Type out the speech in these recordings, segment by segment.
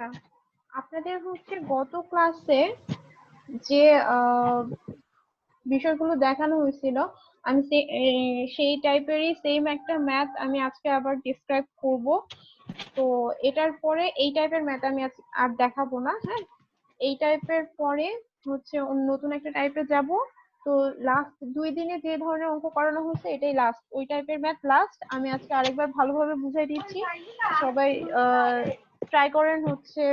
আচ্ছা, আপনাদের হচ্ছে গত ক্লাসে যে বিষয়গুলো দেখানো হয়েছিল, আমি সেই টাইপেরই সেম একটা ম্যাথ আমি আজকে আবার ডিসক্রাইব করব। তো এটার পরে এই টাইপের ম্যাথ আমি আর দেখাবো না। হ্যাঁ, এই টাইপের পরে হচ্ছে নতুন একটা টাইপে যাব। তো লাস্ট 2 দিনে যে ধরনের অঙ্ক করানো হয়েছে এটাই লাস্ট, ওই টাইপের ম্যাথ লাস্ট। আমি আজকে আরেকবার ভালোভাবে বুঝাই দিচ্ছি, সবাই ট্রাই করেন হচ্ছে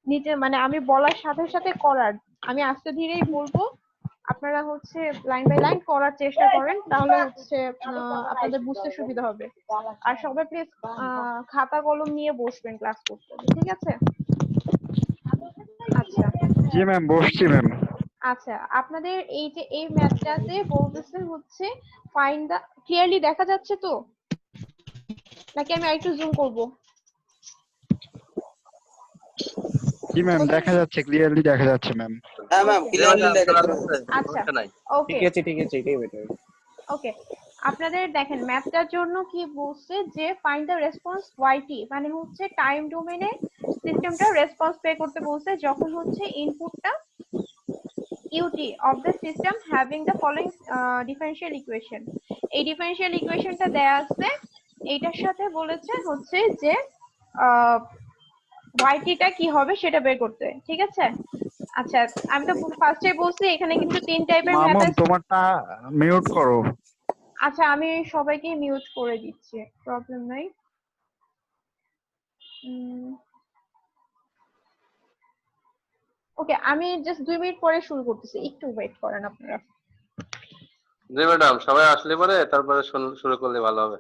নিচে, মানে আমি বলার সাথে সাথে করার, আমি আস্তে ধীরেই বলবো, আপনারা হচ্ছে লাইন বাই লাইন করার চেষ্টা করেন, তাহলে হচ্ছে আপনাদের বুঝতে সুবিধা হবে। আর সবাই প্লিজ খাতা কলম নিয়ে বসবেন ক্লাস করতে, ঠিক আছে? আচ্ছা জি ম্যাম, বসছি ম্যাম। আচ্ছা, আপনাদের এই যে এই ম্যাথটাতে বলতেছে হচ্ছে ফাইন্ড দা, ক্লিয়ারলি দেখা যাচ্ছে তো নাকি আমি আরেকটু জুম করব? জি ম্যাম, দেখা যাচ্ছে, ক্লিয়ারলি দেখা যাচ্ছে ম্যাম। হ্যাঁ ম্যাম, ক্লিয়ারলি দেখা যাচ্ছে। আচ্ছা, ওকে ঠিক আছে, এটাই বেটার। ওকে, আপনাদের দেখেন ম্যাথটার জন্য কি বলছে যে ফাইন্ড দ্য রেসপন্স ওয়াইটি, মানে হচ্ছে টাইম ডোমেনে সিস্টেমটা রেসপন্স পে করতে বলছে যখন হচ্ছে ইনপুটটা u t of the system having the following differential equation. এই ডিফারেনশিয়াল ইকুয়েশনটা দেয়া আছে, এইটার সাথে বলেছে হচ্ছে যে ওয়াইটিটা কি হবে সেটা বের করতে, ঠিক আছে? আচ্ছা, আমি তো ফার্স্টে বলছি এখানে কিন্তু 3 টাইপের ম্যাথ মামুন, আছে। তোমারটা মিউট করো। আচ্ছা, আমি সবাইকে মিউট করে দিচ্ছি, প্রবলেম নাই। ওকে, আমি জাস্ট 2 মিনিট পরে শুরু করতেছি, একটু ওয়েট করেন আপনারা। জি ম্যাডাম, সবাই আসলে পরে তারপরে শুরু করলে ভালো হবে।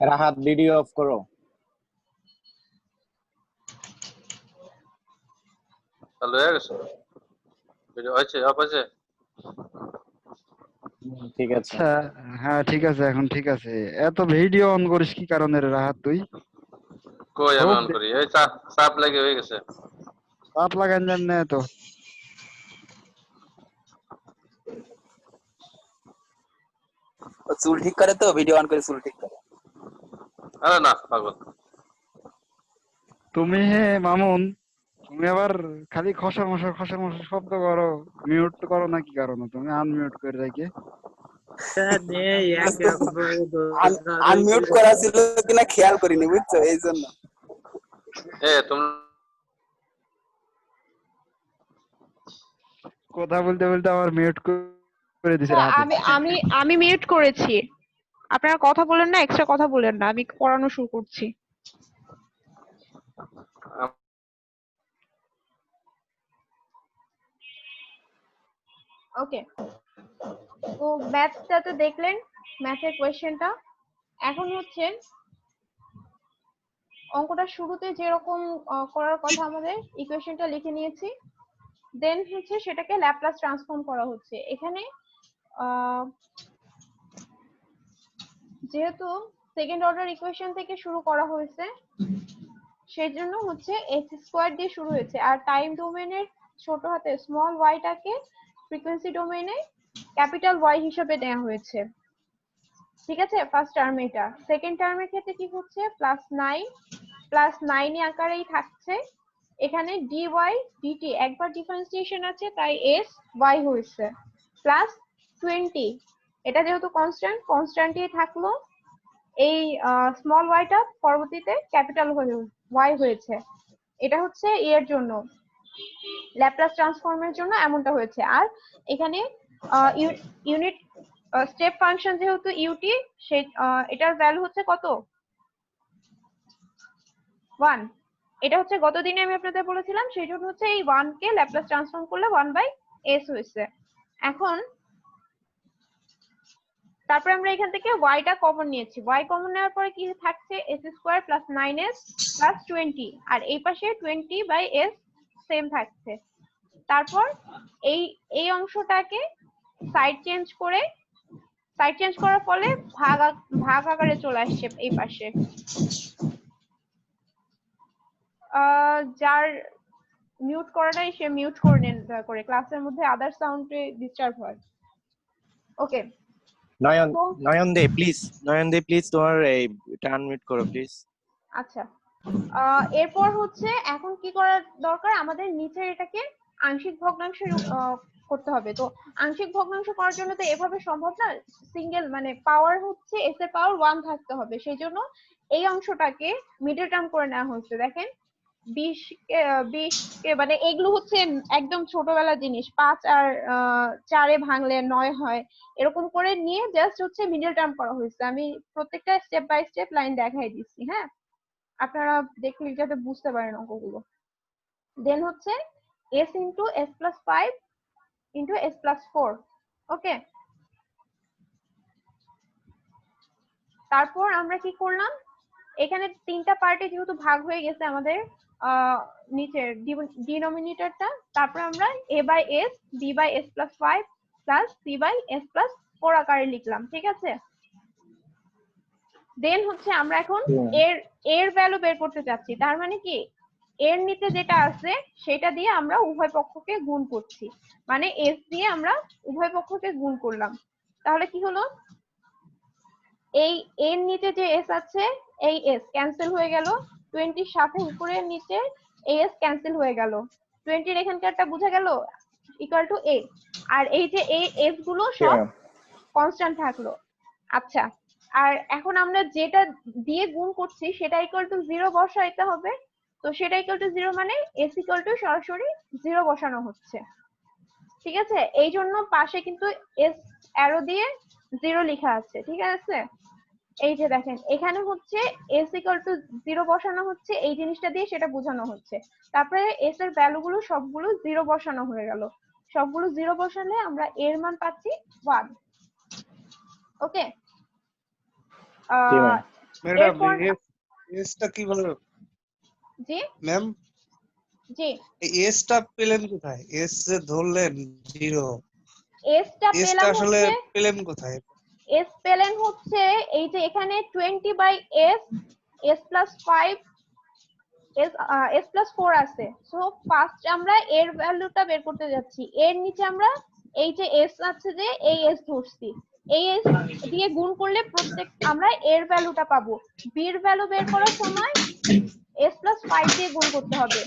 রাহাত, ভিডিও অফ করো। চালু হয়ে গেছে? ভিডিও হয়েছে, অফ হয়েছে? ঠিক আছে। আচ্ছা, হ্যাঁ ঠিক আছে, এখন ঠিক আছে। এত ভিডিও অন করিস কি কারণে রে রাহাত তুই? কই আমি খুব অন করি, এই চাপ লাগে হয়ে গেছে। চাপ লাগান জান না তো। চুল ঠিক করে তো, ভিডিও অন করে চুল ঠিক করে। আরে না পাগল। তুমি হে মামুন, তুমি আবার খালি খসর মশর শব্দ করো। মিউট করো না কি কারণে? তুমি আনমিউট করে রেখে। আনমিউট করা ছিল কিনা খেয়াল করিনি, বুঝছো, এই জন্য। তুমি কথা বলতে বলতে আমার মিউট করে দিছে হ্যাঁ, রাহাতে। আমি মিউট করেছি। আপনারা কথা বলেন না, এক্সট্রা কথা বলেন না, আমি পড়ানো শুরু করছি। ওকে, তো ম্যাথটা তো দেখলেন, ম্যাথের কোয়েশ্চেনটা। এখন হচ্ছে অঙ্কটা শুরুতে যেরকম করার কথা, আমাদের ইকুয়েশনটা লিখে নিয়েছি, দেন হচ্ছে সেটাকে ল্যাপ্লাস ট্রান্সফর্ম করা হচ্ছে। এখানে যেহেতু সেকেন্ড অর্ডার ইকুয়েশন থেকে শুরু করা হয়েছে, সেই জন্য হচ্ছে এক্স স্কোয়ার দিয়ে শুরু হয়েছে, আর টাইম ডোমেনের ছোট হাতে স্মল ওয়াইটাকে ফ্রিকোয়েন্সি ডোমেনে ক্যাপিটাল ওয়াই হিসেবে নেওয়া হয়েছে, ঠিক আছে? ফার্স্ট টার্ম এটা। সেকেন্ড টার্মের ক্ষেত্রে কি হচ্ছে, +9 আকারেই থাকছে। এখানে dy dt একবার ডিফারেন্সিয়েশন আছে, তাই s y হয়েছে, +20, এটা যেহেতু কনস্ট্যান্টই থাকলো। এই স্মল ওয়াইটা পরবর্তীতে ক্যাপিটাল ওয়াই হয়েছে। এটা হচ্ছে এর জন্য, ল্যাপ্লাস ট্রান্সফর্মের জন্য এমনটা হয়েছে। আর এখানে ইউনিট স্টেপ ফাংশন যেহেতু ইউটি, সেই এটার ভ্যালু হচ্ছে কত, 1। এটা হচ্ছে গত দিনে আমি আপনাদের বলেছিলাম, সেই জন্য হচ্ছে এই 1 কে ল্যাপ্লাস ট্রান্সফর্ম করলে 1/s হয়েছে। এখন তারপরে আমরা এখান থেকে ওয়াইটা কমন নিয়েছি, ওয়াই কমন নেওয়ার পরে কি থাকছে, s² + 9s + 20, আর এই পাশে 20/s সেম থাকছে। তারপর এই অংশটাকে সাইড চেঞ্জ করে সাইড চেঞ্জ করার ফলে ভাগ আকারে চলে আসছে এই পাশে। যার মিউট করা নাই সে মিউট করে নেন দয়া করে, ক্লাসের মধ্যে আদার সাউন্ডে ডিস্টার্ব হয়। ওকে, নয়ন দে প্লিজ তোমার এটা আনমিউট করো প্লিজ। আচ্ছা, এরপর হচ্ছে এখন কি করা দরকার, আমাদের নিচের এটাকে আংশিক ভগ্নাংশ করতে হবে। তো আংশিক ভগ্নাংশ করার জন্য তো এভাবে সম্ভব না, সিঙ্গেল মানে পাওয়ার হচ্ছে s এর পাওয়ার 1 থাকতে হবে, সেই জন্য এই অংশটাকে মিডল টার্ম করে নেওয়া হয়েছে। দেখেন 20 কে মানে এগুলো হচ্ছে একদম ছোটবেলার জিনিস, 5 আর 4 এ ভাঙলে 9 হয়, এরকম করে নিয়ে জাস্ট হচ্ছে মিডল টার্ম করা হয়েছে। আমি প্রত্যেকটা স্টেপ বাই স্টেপ লাইন দেখাই দিচ্ছি, হ্যাঁ, আপনারা দেখলে যাতে বুঝতে পারেন অঙ্কগুলো। দেন হচ্ছে s into s plus 5 into s plus 4। ওকে, তারপর আমরা কি করলাম, এখানে তিনটা পার্টে যেহেতু ভাগ হয়ে গেছে আমাদের নিচের ডিনোমিনেটরটা, তারপর আমরা a by s b by s plus 5 plus c by s plus 4 আকারে লিখলাম, ঠিক আছে। দেন হচ্ছে আমরা এখন এর ভ্যালু বের করতে চাচ্ছি, তার মানে কি এর নিচে যেটা আছে সেটা দিয়ে আমরা উভয় পক্ষকে গুণ করছি, মানে s দিয়ে আমরা উভয় পক্ষকে গুণ করলাম। তাহলে কি হলো, এই এর নিচে যে s আছে এই s ক্যান্সেল হয়ে গেল, 20 এর সাথে উপরের নিচে এই s ক্যান্সেল হয়ে গেল, 20 এর এখানকারটা বোঝা গেল ইকুয়াল টু a, আর এই যে এই s গুলো সব কনস্ট্যান্ট থাকলো। আচ্ছা, আর এখন আমরা যেটা দিয়ে গুণ করছি সেটা ইকুয়াল টু 0 বসাইতে হবে, তো সেটা ইকুয়াল টু 0 মানে s ইকুয়াল টু সরাসরি 0 বসানো হচ্ছে, ঠিক আছে। এই জন্য পাশে কিন্তু s অ্যারো দিয়ে 0 লেখা আছে, ঠিক আছে। এই যে দেখেন এখানে হচ্ছে s ইকুয়াল টু 0 বসানো হচ্ছে, এই জিনিসটা দিয়ে সেটা বোঝানো হচ্ছে। তারপরে s এর ভ্যালুগুলো সবগুলো 0 বসানো হয়ে গেল, সবগুলো 0 বসালে আমরা এর মান পাচ্ছি 1। ওকে, ম্যাডাম এসটা কি বলে? জি ম্যাম জি, এই এসটা পেলেন কোথায়? এস যে ধরলেন 0, এসটা এসটা পেলাম আসলে হচ্ছে, পেলেন কোথায়? এস পেলেন হচ্ছে এই যে এখানে 20 by s s plus 5 s plus 4 আছে। সো ফার্স্ট আমরা এর ভ্যালুটা বের করতে যাচ্ছি, এর নিচে আমরা এই যে s আছে যে এই s ধরছি, এই s দিয়ে গুণ করলে প্রত্যেক আমরা এর ভ্যালুটা পাবো। b এর ভ্যালু বের করার সময় s প্লাস 5 দিয়ে গুণ করতে হবে,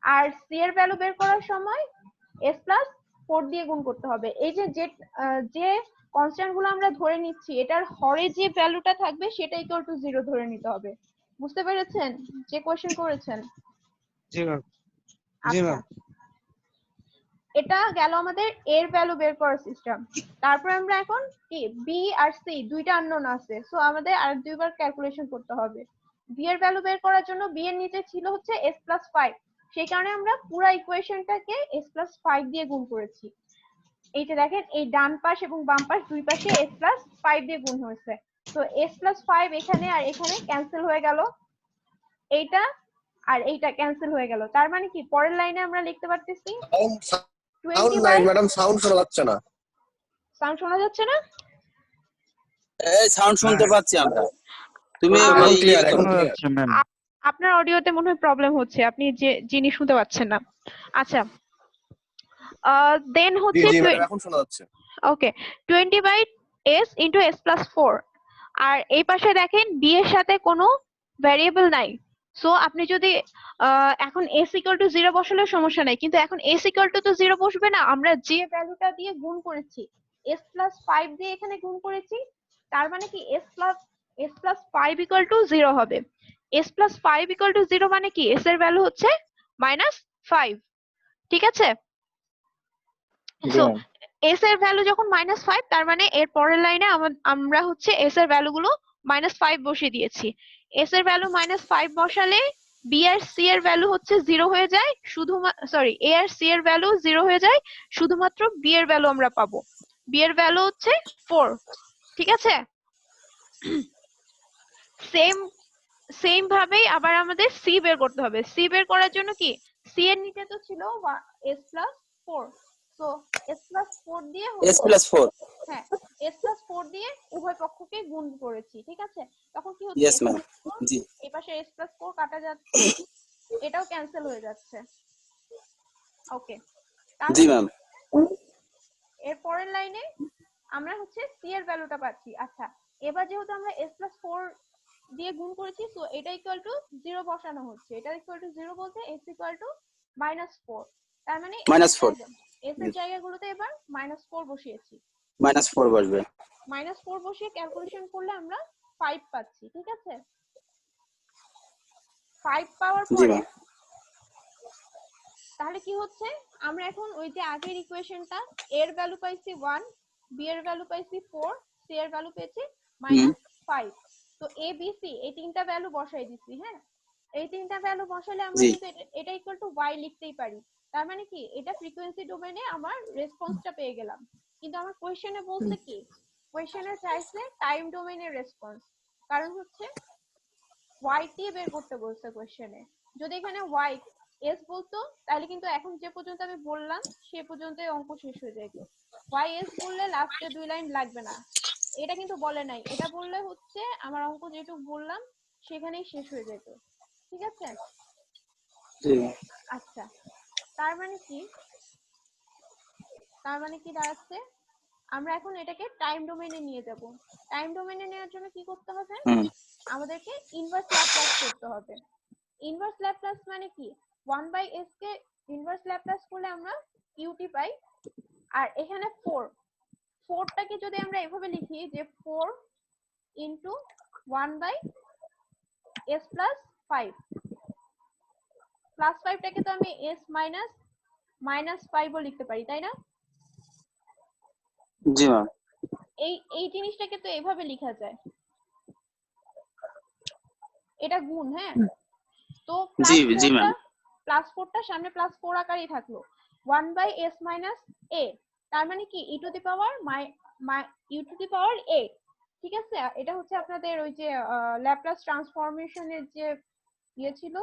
আর c এর ভ্যালু বের করার সময় s প্লাস 4 দিয়ে গুণ করতে হবে। এই যে যে কনস্ট্যান্ট গুলো আমরা ধরে নিচ্ছি এটার হরে যে ভ্যালুটা থাকবে সেটা ইকুয়াল টু 0 ধরে নিতে হবে। বুঝতে পেরেছেন যে কোশ্চেন করেছেন? জি ম্যাম, জি আচ্ছা, ম্যাম। এটা গেল আমাদের এর ভ্যালু বের করার সিস্টেম। তারপর আমরা এখন কি বি আর সি দুইটা আননোন আছে, সো আমাদের আর দুইবার ক্যালকুলেশন করতে হবে। বি এর ভ্যালু বের করার জন্য বি এর নিচে ছিল হচ্ছে s প্লাস 5, সেই কারণে আমরা পুরো ইকুয়েশনটাকে s প্লাস 5 দিয়ে গুণ করেছি। এই যে দেখেন এই ডান পাশ এবং বাম পাশ দুই পাশে s প্লাস 5 দিয়ে গুণ হয়েছে, তো s প্লাস 5 এখানে আর এখানে ক্যান্সেল হয়ে গেল, এইটা আর এইটা ক্যান্সেল হয়ে গেল। তার মানে কি পরের লাইনে আমরা লিখতে পারতেছি 20 বাই, ম্যাডাম সাউন্ড শোনা যাচ্ছে না। সাউন্ড শোনা যাচ্ছে না? এই সাউন্ড শুনতে পাচ্ছি আমরা। তুমি এখন ওই ক্লিয়ার, এখন শোনা ক্লিয়ার। যাচ্ছে ম্যাম। আপনার অডিওতে মনে হয় প্রবলেম হচ্ছে, আপনি যে জিনিস শুনতে পাচ্ছেন না। আচ্ছা, দেন জি হচ্ছে জি ম্যাডাম এখন শোনা যাচ্ছে। Okay 20 by s into s plus 4, আর এই পাশে দেখেন b এর সাথে কোনো ভ্যারিয়েবল নাই, সো আপনি যদি এখন s ইকুয়াল টু 0 বসালে সমস্যা নাই, কিন্তু এখন s ইকুয়াল টু তো 0 বসবে না, আমরা যে ভ্যালুটা দিয়ে গুণ করেছি s প্লাস 5 দিয়ে এখানে গুণ করেছি, তার মানে কি s প্লাস 5 ইকুয়াল টু 0 হবে। s প্লাস 5 ইকুয়াল টু 0 মানে কি s এর ভ্যালু হচ্ছে -5, ঠিক আছে। সো s এর ভ্যালু যখন -5, তার মানে এর পরের লাইনে আমরা হচ্ছে s এর ভ্যালু গুলো -5 বসিয়ে দিয়েছি। s এর ভ্যালু -5 বসালে b আর c এর ভ্যালু হচ্ছে 0 হয়ে যায়, সরি a আর c এর ভ্যালু 0 হয়ে যায়, শুধুমাত্র b এর ভ্যালু আমরা পাবো। b এর ভ্যালু হচ্ছে 4, ঠিক আছে। সেম ভাবেই আবার আমাদের c বের করতে হবে। c বের করার জন্য কি c এর নিচে তো ছিল s plus 4, so s plus 4 দিয়ে s প্লাস 4 হ্যাঁ s+4 দিয়ে উভয় পক্ষকে গুণ করেছি, ঠিক আছে? তখন কি হচ্ছে ইয়েস ম্যাম। জি এই পাশে s+4 কাটা যাচ্ছে, এটাও ক্যান্সেল হয়ে যাচ্ছে। ওকে, জি তাহলে ম্যাম। এর পরের লাইনে আমরা হচ্ছে c এর ভ্যালুটা পাচ্ছি। আচ্ছা, এবার যেহেতু আমরা s+4 দিয়ে গুণ করেছি, সো এটা ইকুয়াল টু 0 বসানো হচ্ছে। এটা ইকুয়াল টু 0 বলতে s ইকুয়াল টু -4, তার মানে -4 s এর জায়গাগুলোতে এবার -4 বসিয়েছি। -4 বসবে। -4 বসিয়ে ক্যালকুলেশন করলে আমরা 5 পাচ্ছি, ঠিক আছে? 5 পাওয়ার জি পরে ম্যাম। তাহলে কি হচ্ছে, আমরা এখন ওই যে আগের ইকুয়েশনটা এর ভ্যালু পাইছি 1, বি এর ভ্যালু পাইছি 4, সি এর ভ্যালু পেয়েছি -5। তো এ বি সি এই তিনটা ভ্যালু বসাই দিছি। হ্যাঁ, এই তিনটা ভ্যালু বসালে আমরা জি কিন্তু এটা ইকুয়াল টু y লিখতেই পারি। তার মানে কি এটা ফ্রিকোয়েন্সি ডোমেইনে আমার রেসপন্সটা পেয়ে গেলাম। কিন্তু আমার কোশ্চেনে বলছে কি, কোশ্চেনে চাইছে টাইম ডোমেইনের রেসপন্স, কারণ হচ্ছে y দিয়ে বের করতে বলছে কোশ্চেনে। যদি এখানে y s বলতো তাহলে কিন্তু এখন যে পর্যন্ত আমি বললাম সে পর্যন্তই অঙ্ক শেষ হয়ে যেত। y s বললে লাস্টে 2 লাইন লাগবে না, এটা কিন্তু বলে নাই। এটা বললে হচ্ছে আমার অঙ্ক যেটুকু বললাম সেখানেই শেষ হয়ে যেত, ঠিক আছে? জি আচ্ছা, তার মানে কি দাঁড়াচ্ছে, আমরা এখন এটাকে টাইম ডোমেইনে নিয়ে যাব। টাইম ডোমেইনে নেওয়ার জন্য কি করতে হবে, হুম আমাদেরকে ইনভার্স ল্যাপ্লাস করতে হবে। ইনভার্স ল্যাপ্লাস মানে কি, 1/s কে ইনভার্স ল্যাপ্লাস করলে আমরা ut পাই। আর এখানে 4টাকে যদি আমরা এভাবে লিখি যে 4 ইনটু 1/s প্লাস 5, প্লাস 5টাকে তো আমি s মাইনাস 5ও লিখতে পারি, তাই না? জি ম্যাম। এই জিনিসটাকে তো এভাবে লেখা যায়, এটা গুণ। হ্যাঁ, তো জি জি ম্যাম। প্লাস 4টা সামনে প্লাস 4 আকারেই থাকলো, 1/s মাইনাস a, তার মানে কি e to the power u to the power a, ঠিক আছে? এটা হচ্ছে আপনাদের ওই যে ল্যাপ্লাস ট্রান্সফরমেশনের যে ইয়ে ছিল,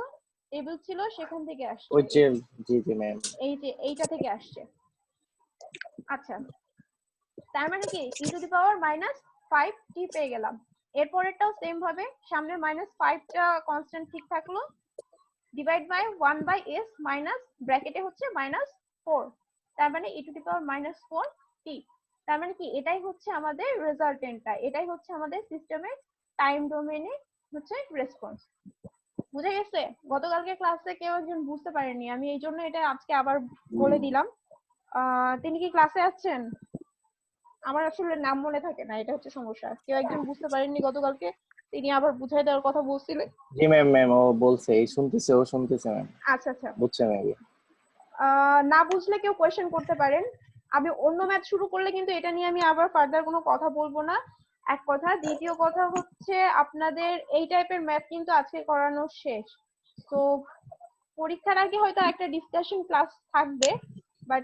টেবিল ছিল, সেখান থেকে আসছে। ওই যে জি জি ম্যাম। এই যে এইটা থেকে আসছে। আচ্ছা, তার মানে কি e to the power -5t পেয়ে গেলাম। এরপরেরটাও সেম ভাবে সামনে -5টা কনস্ট্যান্ট ঠিক থাকলো, ডিভাইড বাই 1/s মাইনাস ব্র্যাকেটে হচ্ছে -4, তার মানে e to the power -4t। তার মানে কি এটাই হচ্ছে আমাদের রেজাল্টেন্টটা, এটাই হচ্ছে আমাদের সিস্টেমের টাইম ডোমেইনে হচ্ছে রেসপন্স। বুঝে গেছে? গতকালকে ক্লাসে কেউ একজন বুঝতে পারেননি, আমি এই জন্য এটা আজকে আবার বলে দিলাম। তিনি কি ক্লাসে আছেন? আমার আসলে নাম মনে থাকে না, এটা হচ্ছে সমস্যা। কেউ একজন বুঝতে পারেননি গতকালকে, তিনি আবার বুঝাই দেওয়ার কথা বলছিলেন। জি ম্যাম ম্যাম ও বলছে, এই শুনতেছে, ও শুনতেছে ম্যাম। আচ্ছা আচ্ছা, বুঝছে মেবি। না বুঝলে কেউ কোয়েশ্চেন করতে পারেন। আমি অন্য ম্যাথ শুরু করলে কিন্তু এটা নিয়ে আমি আবার ফার্দার কোনো কথা বলবো না, এক কথা। দ্বিতীয় কথা হচ্ছে আপনাদের এই টাইপের ম্যাথ কিন্তু আজকে করানো শেষ। তো পরীক্ষার আগে হয়তো একটা ডিসকাশন ক্লাস থাকবে, বাট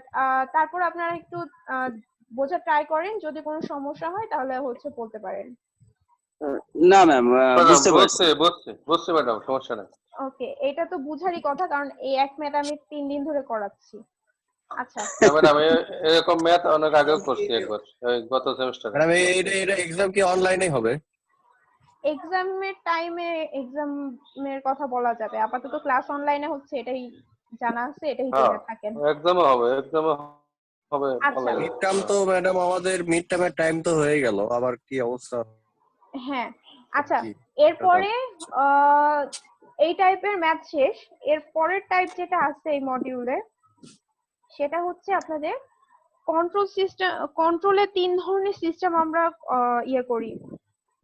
তারপর আপনারা একটু বোঝা ট্রাই করেন, যদি কোনো সমস্যা হয় তাহলে হচ্ছে বলতে পারেন। না ম্যাম, বুঝতে পারছি। বুঝছে ম্যাডাম, সমস্যা নাই। ওকে, এটা তো বুঝারই কথা, কারণ এই এক ম্যাথ আমি 3 দিন ধরে করাচ্ছি। আচ্ছা, ম্যাডাম এরকম ম্যাথ অনেক আগেও করছি একবার, গত সেমিস্টারে। ম্যাডাম এটা এক্সাম কি অনলাইনে হবে? এক্সামের টাইমে এক্সামের কথা বলা যাবে, আপাতত ক্লাস অনলাইনে হচ্ছে এটাই জানা আছে, এটাই জেনে থাকেন। এক্সামও হবে আচ্ছা, অনলাইনে। মিড টার্ম তো ম্যাডাম, আমাদের মিড টার্মের টাইম তো হয়ে গেল, আবার কি অবস্থা? হ্যাঁ আচ্ছা, জি এরপরে এই টাইপের ম্যাথ শেষ। এর পরের টাইপ যেটা আছে এই মডিউলে, সেটা হচ্ছে আপনাদের কন্ট্রোল সিস্টেম। কন্ট্রোলে 3 ধরনের সিস্টেম আমরা ইয়ে করি,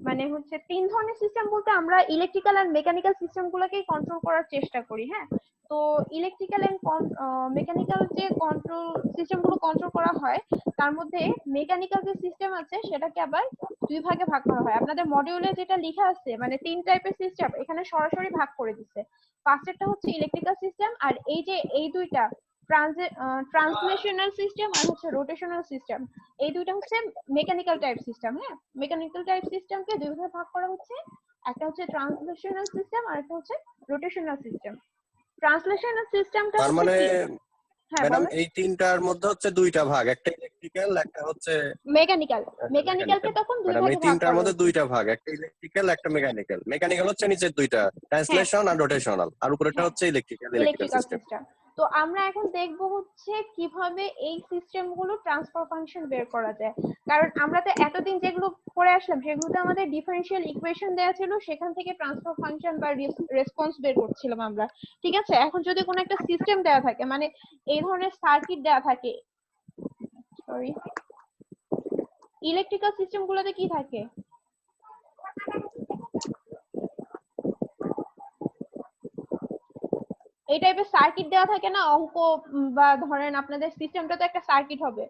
মানে হচ্ছে 3 ধরনের সিস্টেম বলতে আমরা ইলেকট্রিক্যাল আর মেকানিক্যাল সিস্টেম গুলোকেই কন্ট্রোল করার চেষ্টা করি। হ্যাঁ, তো ইলেকট্রিক্যাল এন্ড মেকানিক্যাল যে কন্ট্রোল সিস্টেম গুলো কন্ট্রোল করা হয়, তার মধ্যে মেকানিক্যাল যে সিস্টেম আছে সেটাকে আবার 2 ভাগে ভাগ করা হয়। আপনাদের মডিউলে যেটা লেখা আছে, মানে 3 টাইপের সিস্টেম এখানে সরাসরি ভাগ করে দিচ্ছে। ফার্স্টেরটা হচ্ছে ইলেকট্রিক্যাল সিস্টেম, আর এই যে এই দুইটা ট্রান্সলেশনাল সিস্টেম আর হচ্ছে রোটেশনাল সিস্টেম, এই দুইটা হচ্ছে মেকানিক্যাল টাইপ সিস্টেম। হ্যাঁ, মেকানিক্যাল টাইপ সিস্টেমকে 2 ভাগে ভাগ করা হচ্ছে, একটা হচ্ছে ট্রান্সলেশনাল সিস্টেম আর একটা হচ্ছে রোটেশনাল সিস্টেম। ট্রান্সলেশনাল সিস্টেমটা তার হচ্ছে মানে কি, হ্যাঁ ম্যাডাম বলেন। এই তিনটার মধ্যে হচ্ছে দুইটা ভাগ, একটা ইলেকট্রিক্যাল, একটা হচ্ছে মেকানিক্যাল, মেকানিক্যালকে তখন দুই ম্যাডাম এই ভাগে ভাগ তিনটার করা মধ্যে হয়েছে। দুইটা ভাগ, একটা ইলেকট্রিক্যাল একটা মেকানিক্যাল। মেকানিক্যাল হচ্ছে নিচের দুইটা, হ্যাঁ ট্রান্সলেশন আর রোটেশনাল, আর উপরেরটা হ্যাঁ, হচ্ছে ইলেকট্রিক্যাল ইলেকট্রিক্যাল সিস্টেম। সিস্টেম। তো আমরা এখন দেখব হচ্ছে কিভাবে এই সিস্টেমগুলো ট্রান্সফার ফাংশন বের করা যায়। কারণ আমরা তো এতদিন যেগুলো পড়ে আসলাম সেগুলোতে আমাদের ডিফারেনশিয়াল ইকুয়েশন দেওয়া ছিল, সেখান থেকে ট্রান্সফার ফাংশন বা রেসপন্স বের করছিলাম আমরা। ঠিক আছে, এখন যদি কোনো একটা সিস্টেম দেওয়া থাকে, মানে এই ধরনের সার্কিট দেওয়া থাকে, সরি, ইলেকট্রিক্যাল সিস্টেম গুলোতে কি থাকে? এই টাইপের সার্কিট দেওয়া থাকে না অঙ্ক, বা ধরেন আপনাদের সিস্টেমটা তো একটা সার্কিট হবে।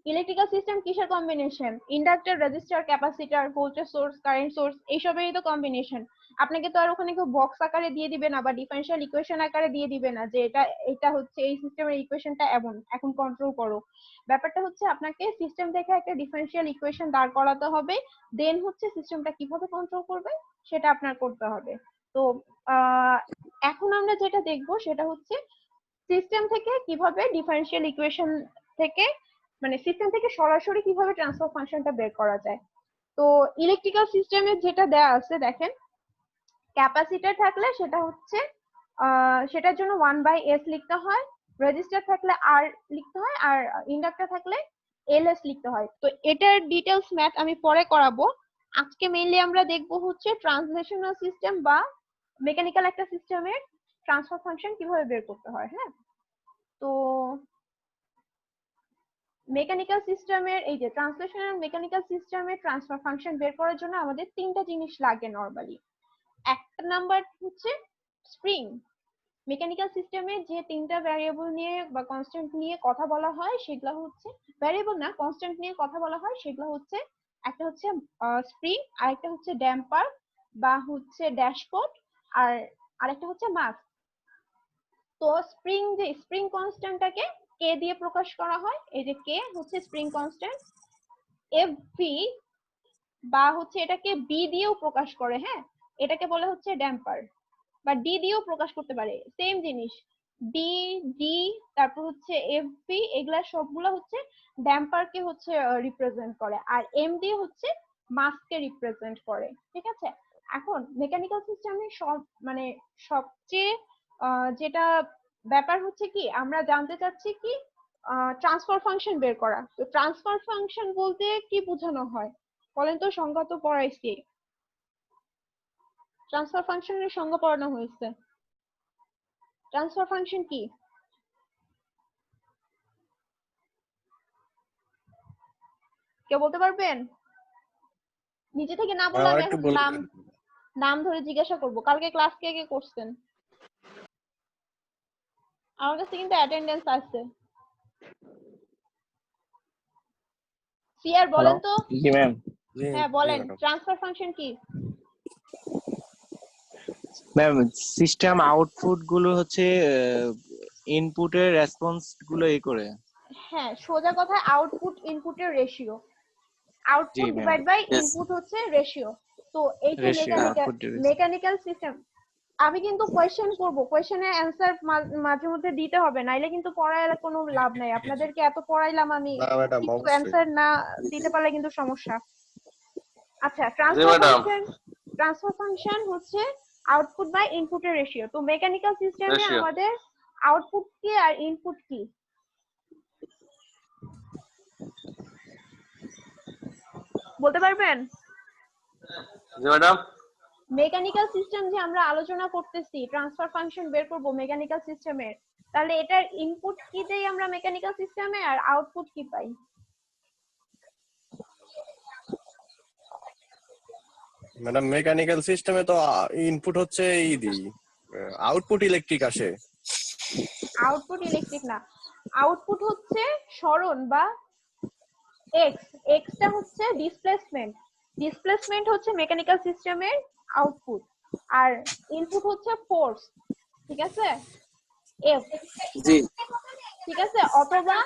ইলেকট্রিক্যাল সিস্টেম কিসের combination? Inductor, resistor, capacitor, voltage source, current source, এইসবেরই তো কম্বিনেশন। আপনাকে তো আর ওখানে কেউ বক্স আকারে দিয়ে দিবে না বা ডিফারেনশিয়াল ইকুয়েশন আকারে দিয়ে দিবে না যে এটা হচ্ছে এই সিস্টেমের ইকুয়েশনটা এমন, এখন কন্ট্রোল করো। ব্যাপারটা হচ্ছে আপনাকে সিস্টেম থেকে একটা ডিফারেনশিয়াল ইকুয়েশন দাঁড় করাতে হবে, দেন হচ্ছে সিস্টেমটা কিভাবে কন্ট্রোল করবে সেটা আপনার করতে হবে। তো এখন আমরা যেটা দেখবো সেটা হচ্ছে সিস্টেম থেকে কিভাবে ডিফারেনশিয়াল ইকুয়েশন থেকে, মানে সিস্টেম থেকে সরাসরি কিভাবে ট্রান্সফার ফাংশনটা বের করা যায়। তো ইলেকট্রিক্যাল সিস্টেমে যেটা দেয়া আছে দেখেন, ক্যাপাসিটর থাকলে সেটা হচ্ছে সেটার জন্য 1/s লিখতে হয়, রেজিস্টর থাকলে r লিখতে হয়, আর ইন্ডাক্টর থাকলে ls লিখতে হয়। তো এটার ডিটেইলস ম্যাথ আমি পরে করাবো। আজকে মেইনলি আমরা দেখব হচ্ছে ট্রান্সলেশনাল সিস্টেম বা মেকানিক্যাল একটা সিস্টেমের ট্রান্সফার ফাংশন কিভাবে বের করতে হয়। হ্যাঁ, তো মেকানিক্যাল সিস্টেমের এই যে ট্রান্সলেশনাল মেকানিক্যাল সিস্টেমের ট্রান্সফার ফাংশন বের করার জন্য আমাদের তিনটা জিনিস লাগে নরমালি। একটা নাম্বার হচ্ছে স্প্রিং। মেকানিক্যাল সিস্টেমে যে তিনটা ভ্যারিয়েবল নিয়ে বা কনস্ট্যান্ট নিয়ে কথা বলা হয় সেগুলো হচ্ছে, ভ্যারিয়েবল না কনস্ট্যান্ট নিয়ে কথা বলা হয় সেগুলো হচ্ছে, একটা হচ্ছে স্প্রিং, আরেকটা হচ্ছে ড্যাম্পার বা হচ্ছে ড্যাশপোর্ট, আর আরেকটা হচ্ছে মাস। তো স্প্রিং, যে স্প্রিং কনস্ট্যান্টটাকে কে দিয়ে প্রকাশ করা হয়, এই যে কে হচ্ছে স্প্রিং কনস্ট্যান্ট, এফ ভি বা হচ্ছে এটাকে বি দিয়েও প্রকাশ করে। হ্যাঁ, এটাকে বলে হচ্ছে ড্যাম্পার, বা ডি দিয়েও প্রকাশ করতে পারে, সেম জিনিস। ডি, ডি, তারপর হচ্ছে এফ ভি, এগুলা সবগুলো হচ্ছে ড্যাম্পারকে হচ্ছে রিপ্রেজেন্ট করে, আর এম দিয়ে হচ্ছে মাসকে রিপ্রেজেন্ট করে। ঠিক আছে, এখন মেকানিক্যাল সিস্টেমে সব মানে সবচেয়ে যেটা ব্যাপার হচ্ছে কি, আমরা জানতে চাচ্ছি কি ট্রান্সফার ফাংশন বের করা। তো ট্রান্সফার ফাংশন বলতে কি বোঝানো হয় বলেন তো? সংজ্ঞা তো পড়াইছি, ট্রান্সফার ফাংশনের সংজ্ঞা পড়ানো হয়েছে। ট্রান্সফার ফাংশন কি কেউ বলতে পারবেন? নিজে থেকে না বললে আর আমি একটু এখন নাম বলবেন? নাম ধরে জিজ্ঞাসা করব, কালকে ক্লাস কে কে করছেন? আমার কাছে কিন্তু অ্যাটেন্ডেন্স আছে। সিআর হ্যালো, বলেন তো। জি ম্যাম। জি হ্যাঁ জি বলেন, ম্যাডাম। ট্রান্সফার ফাংশন কি? ম্যাম সিস্টেম আউটপুট গুলো হচ্ছে ইনপুটের রেসপন্স গুলো এই করে। হ্যাঁ, সোজা কথা আউটপুট ইনপুটের রেশিও। জি output ma'am, divide by Yes. Input হচ্ছে রেশিও। তো এই যে রেশিও আউটপুট মেকানিক্যাল সিস্টেম, আমি কিন্তু কোয়েশ্চেন করব, কোয়েশ্চেনের অ্যানসার মাঝে মধ্যে দিতে হবে, নাইলে কিন্তু পড়াইলে কোনো লাভ নাই। আপনাদেরকে এত পড়াইলাম আমি, না ম্যাডাম, কিছু অবশ্যই। অ্যানসার না দিতে পারলে কিন্তু সমস্যা। আচ্ছা, জি ম্যাডাম। ট্রান্সফার ফাংশন হচ্ছে আউটপুট বাই ইনপুটের রেশিও। তো মেকানিক্যাল সিস্টেমে রেশিও। আমাদের আউটপুট কি আর ইনপুট কি বলতে পারবেন? জি ম্যাডাম। মেকানিক্যাল সিস্টেম যে আমরা আলোচনা করতেছি, ট্রান্সফার ফাংশন বের করব মেকানিক্যাল সিস্টেমের, তাহলে এটার ইনপুট কি দেই আমরা মেকানিক্যাল সিস্টেমে, আর আউটপুট কি পাই? ম্যাডাম মেকানিক্যাল সিস্টেমে তো ইনপুট হচ্ছে ই দিই, আউটপুট ইলেকট্রিক আসে। আউটপুট ইলেকট্রিক না, আউটপুট হচ্ছে সরণ বা এক্স, এক্সটা হচ্ছে ডিসপ্লেসমেন্ট, ডিসপ্লেসমেন্ট হচ্ছে মেকানিক্যাল সিস্টেমের আউটপুট, আর ইনপুট হচ্ছে ফোর্স। ঠিক আছে, এফ। জি। ঠিক আছে, অথবা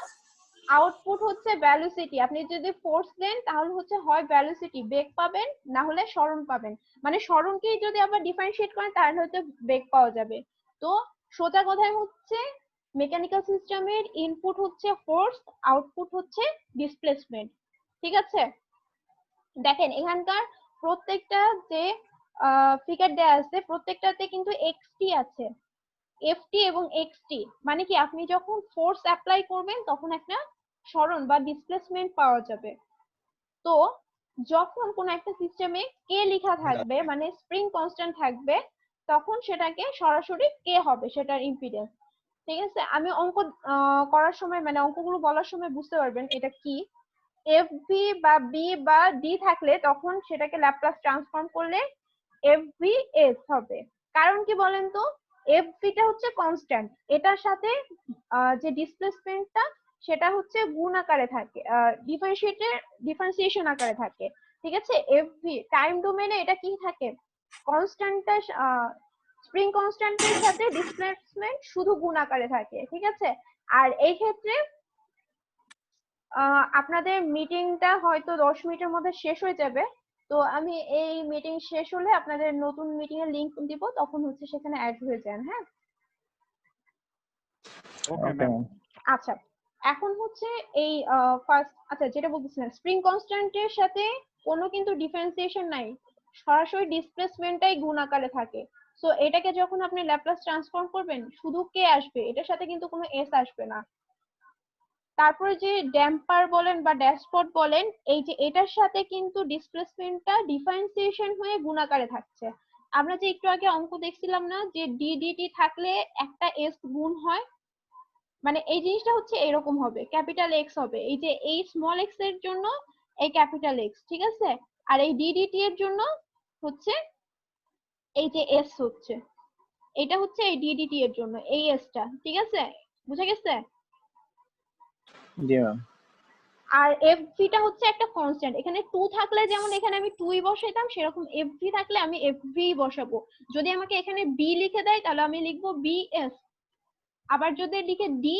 আউটপুট হচ্ছে ভেলোসিটি। আপনি যদি ফোর্স দেন তাহলে হচ্ছে হয় ভেলোসিটি বেগ পাবেন, না হলে সরণ পাবেন। মানে সরণকেই যদি আবার ডিফারেন্সিয়েট করেন তাহলে হচ্ছে বেগ পাওয়া যাবে। তো সোজা কথায় হচ্ছে মেকানিক্যাল সিস্টেমের ইনপুট হচ্ছে ফোর্স, আউটপুট হচ্ছে ডিসপ্লেসমেন্ট। ঠিক আছে, দেখেন এখানকার প্রত্যেকটা যে ফিগার দেয়া আছে প্রত্যেকটাতে কিন্তু এক্সটি আছে, এফটি এবং এক্সটি, মানে কি আপনি যখন ফোর্স অ্যাপ্লাই করবেন তখন একটা সরণ বা ডিসপ্লেসমেন্ট পাওয়া যাবে। তো যখন কোন একটা সিস্টেমে কে লেখা থাকবে মানে স্প্রিং কনস্ট্যান্ট থাকবে তখন সেটাকে সরাসরি কে হবে সেটার ইম্পিডেন্স। ঠিক আছে, আমি অঙ্ক করার সময় মানে অঙ্কগুলো বলার সময় বুঝতে পারবেন এটা কি। এফ ভি বা বি বা ডি থাকলে তখন সেটাকে ল্যাপ্লাস ট্রান্সফর্ম করলে এফ ভি এস হবে। কারণ কি বলেন তো, এফ ভিটা হচ্ছে কনস্ট্যান্ট, এটার সাথে যে ডিসপ্লেসমেন্টটা সেটা হচ্ছে গুণ আকারে থাকে, ডিফারেন্সিয়েশন আকারে থাকে। ঠিক আছে, এফ ভি টাইম ডোমেনে এটা কি থাকে, কনস্ট্যান্টটা স্প্রিং কনস্ট্যান্টের সাথে ডিসপ্লেসমেন্ট শুধু গুণ আকারে থাকে। ঠিক আছে, আর এই ক্ষেত্রে আপনাদের মিটিংটা হয়তো 10 মিনিটের মধ্যে শেষ হয়ে যাবে, তো আমি এই মিটিং শেষ হলে আপনাদের নতুন মিটিং এর লিংক দিব, তখন হচ্ছে সেখানে অ্যাড হয়ে যান। হ্যাঁ, ওকে ম্যাম। আচ্ছা এখন হচ্ছে এই ফার্স্ট, আচ্ছা যেটা বলতেছিলাম স্প্রিং কনস্ট্যান্টের সাথে কোনো কিন্তু ডিফারেন্সিয়েশন নাই, সরাসরি ডিসপ্লেসমেন্টটাই গুণ আকারে থাকে। সো এটাকে যখন আপনি ল্যাপ্লাস ট্রান্সফর্ম করবেন শুধু কে আসবে, এটার সাথে কিন্তু কোনো এস আসবে না। তারপরে যে ড্যাম্পার বলেন বা ড্যাশপট বলেন, এই যে এটার সাথে কিন্তু ডিসপ্লেসমেন্টটা ডিফারেন্সিয়েশন হয়ে গুণাকারে থাকছে। আমরা যে একটু আগে অঙ্ক দেখছিলাম না যে ডিডিটি থাকলে একটা এস গুণ হয়, মানে এই জিনিসটা হচ্ছে এরকম হবে, ক্যাপিটাল এক্স হবে, এই যে এই স্মল এক্স এর জন্য এই ক্যাপিটাল এক্স। ঠিক আছে, আর এই ডিডিটি এর জন্য হচ্ছে এই যে এস হচ্ছে, এটা হচ্ছে এই ডিডিটি এর জন্য এই এসটা। ঠিক আছে, বুঝা গেছে? জি ম্যাম। আর এফভিটা হচ্ছে একটা কনস্ট্যান্ট, এখানে 2 থাকলে যেমন এখানে আমি 2ই বসাইতাম সেরকম এফভি থাকলে আমি এফভি বসাবো। যদি আমাকে এখানে বি লিখে দেয় তাহলে আমি লিখবো বিএস, আবার যদি লিখে ডি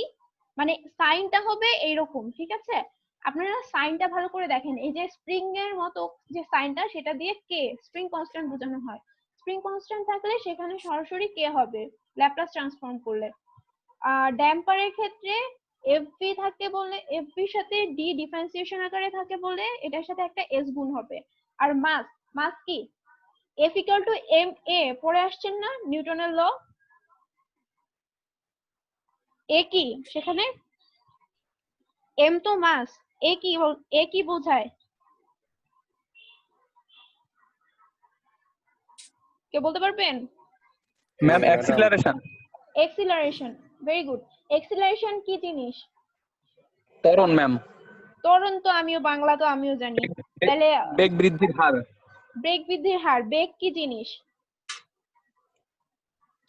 মানে সাইনটা হবে এইরকম। ঠিক আছে, আপনারা সাইনটা ভালো করে দেখেন, এই যে স্প্রিং এর মতো যে সাইনটা সেটা দিয়ে কে স্প্রিং কনস্ট্যান্ট বোঝানো হয়। স্প্রিং কনস্ট্যান্ট থাকলে সেখানে সরাসরি কে হবে ল্যাপ্লাস ট্রান্সফর্ম করলে। ড্যাম্পারের ক্ষেত্রে এফভি থাকে বলে এফভির সাথে ডি ডিফারেন্সিয়েশন আকারে থাকে বলে এটার সাথে একটা এস গুণ হবে। আর মাস, মাস কি এফ ইকুয়াল টু এম এ পড়ে আসছেন না নিউটনের ল, এ কি সেখানে এম তো মাস, এ কি বোঝায় কে বলতে পারবেন? Ma'am acceleration, acceleration, very good. Acceleration কি জিনিস? ত্বরণ ম্যাম, ত্বরণ তো আমিও বাংলা তো আমিও জানি, তাহলে বেগ বৃদ্ধির হার। বেগ বৃদ্ধির হার, বেগ কি জিনিস?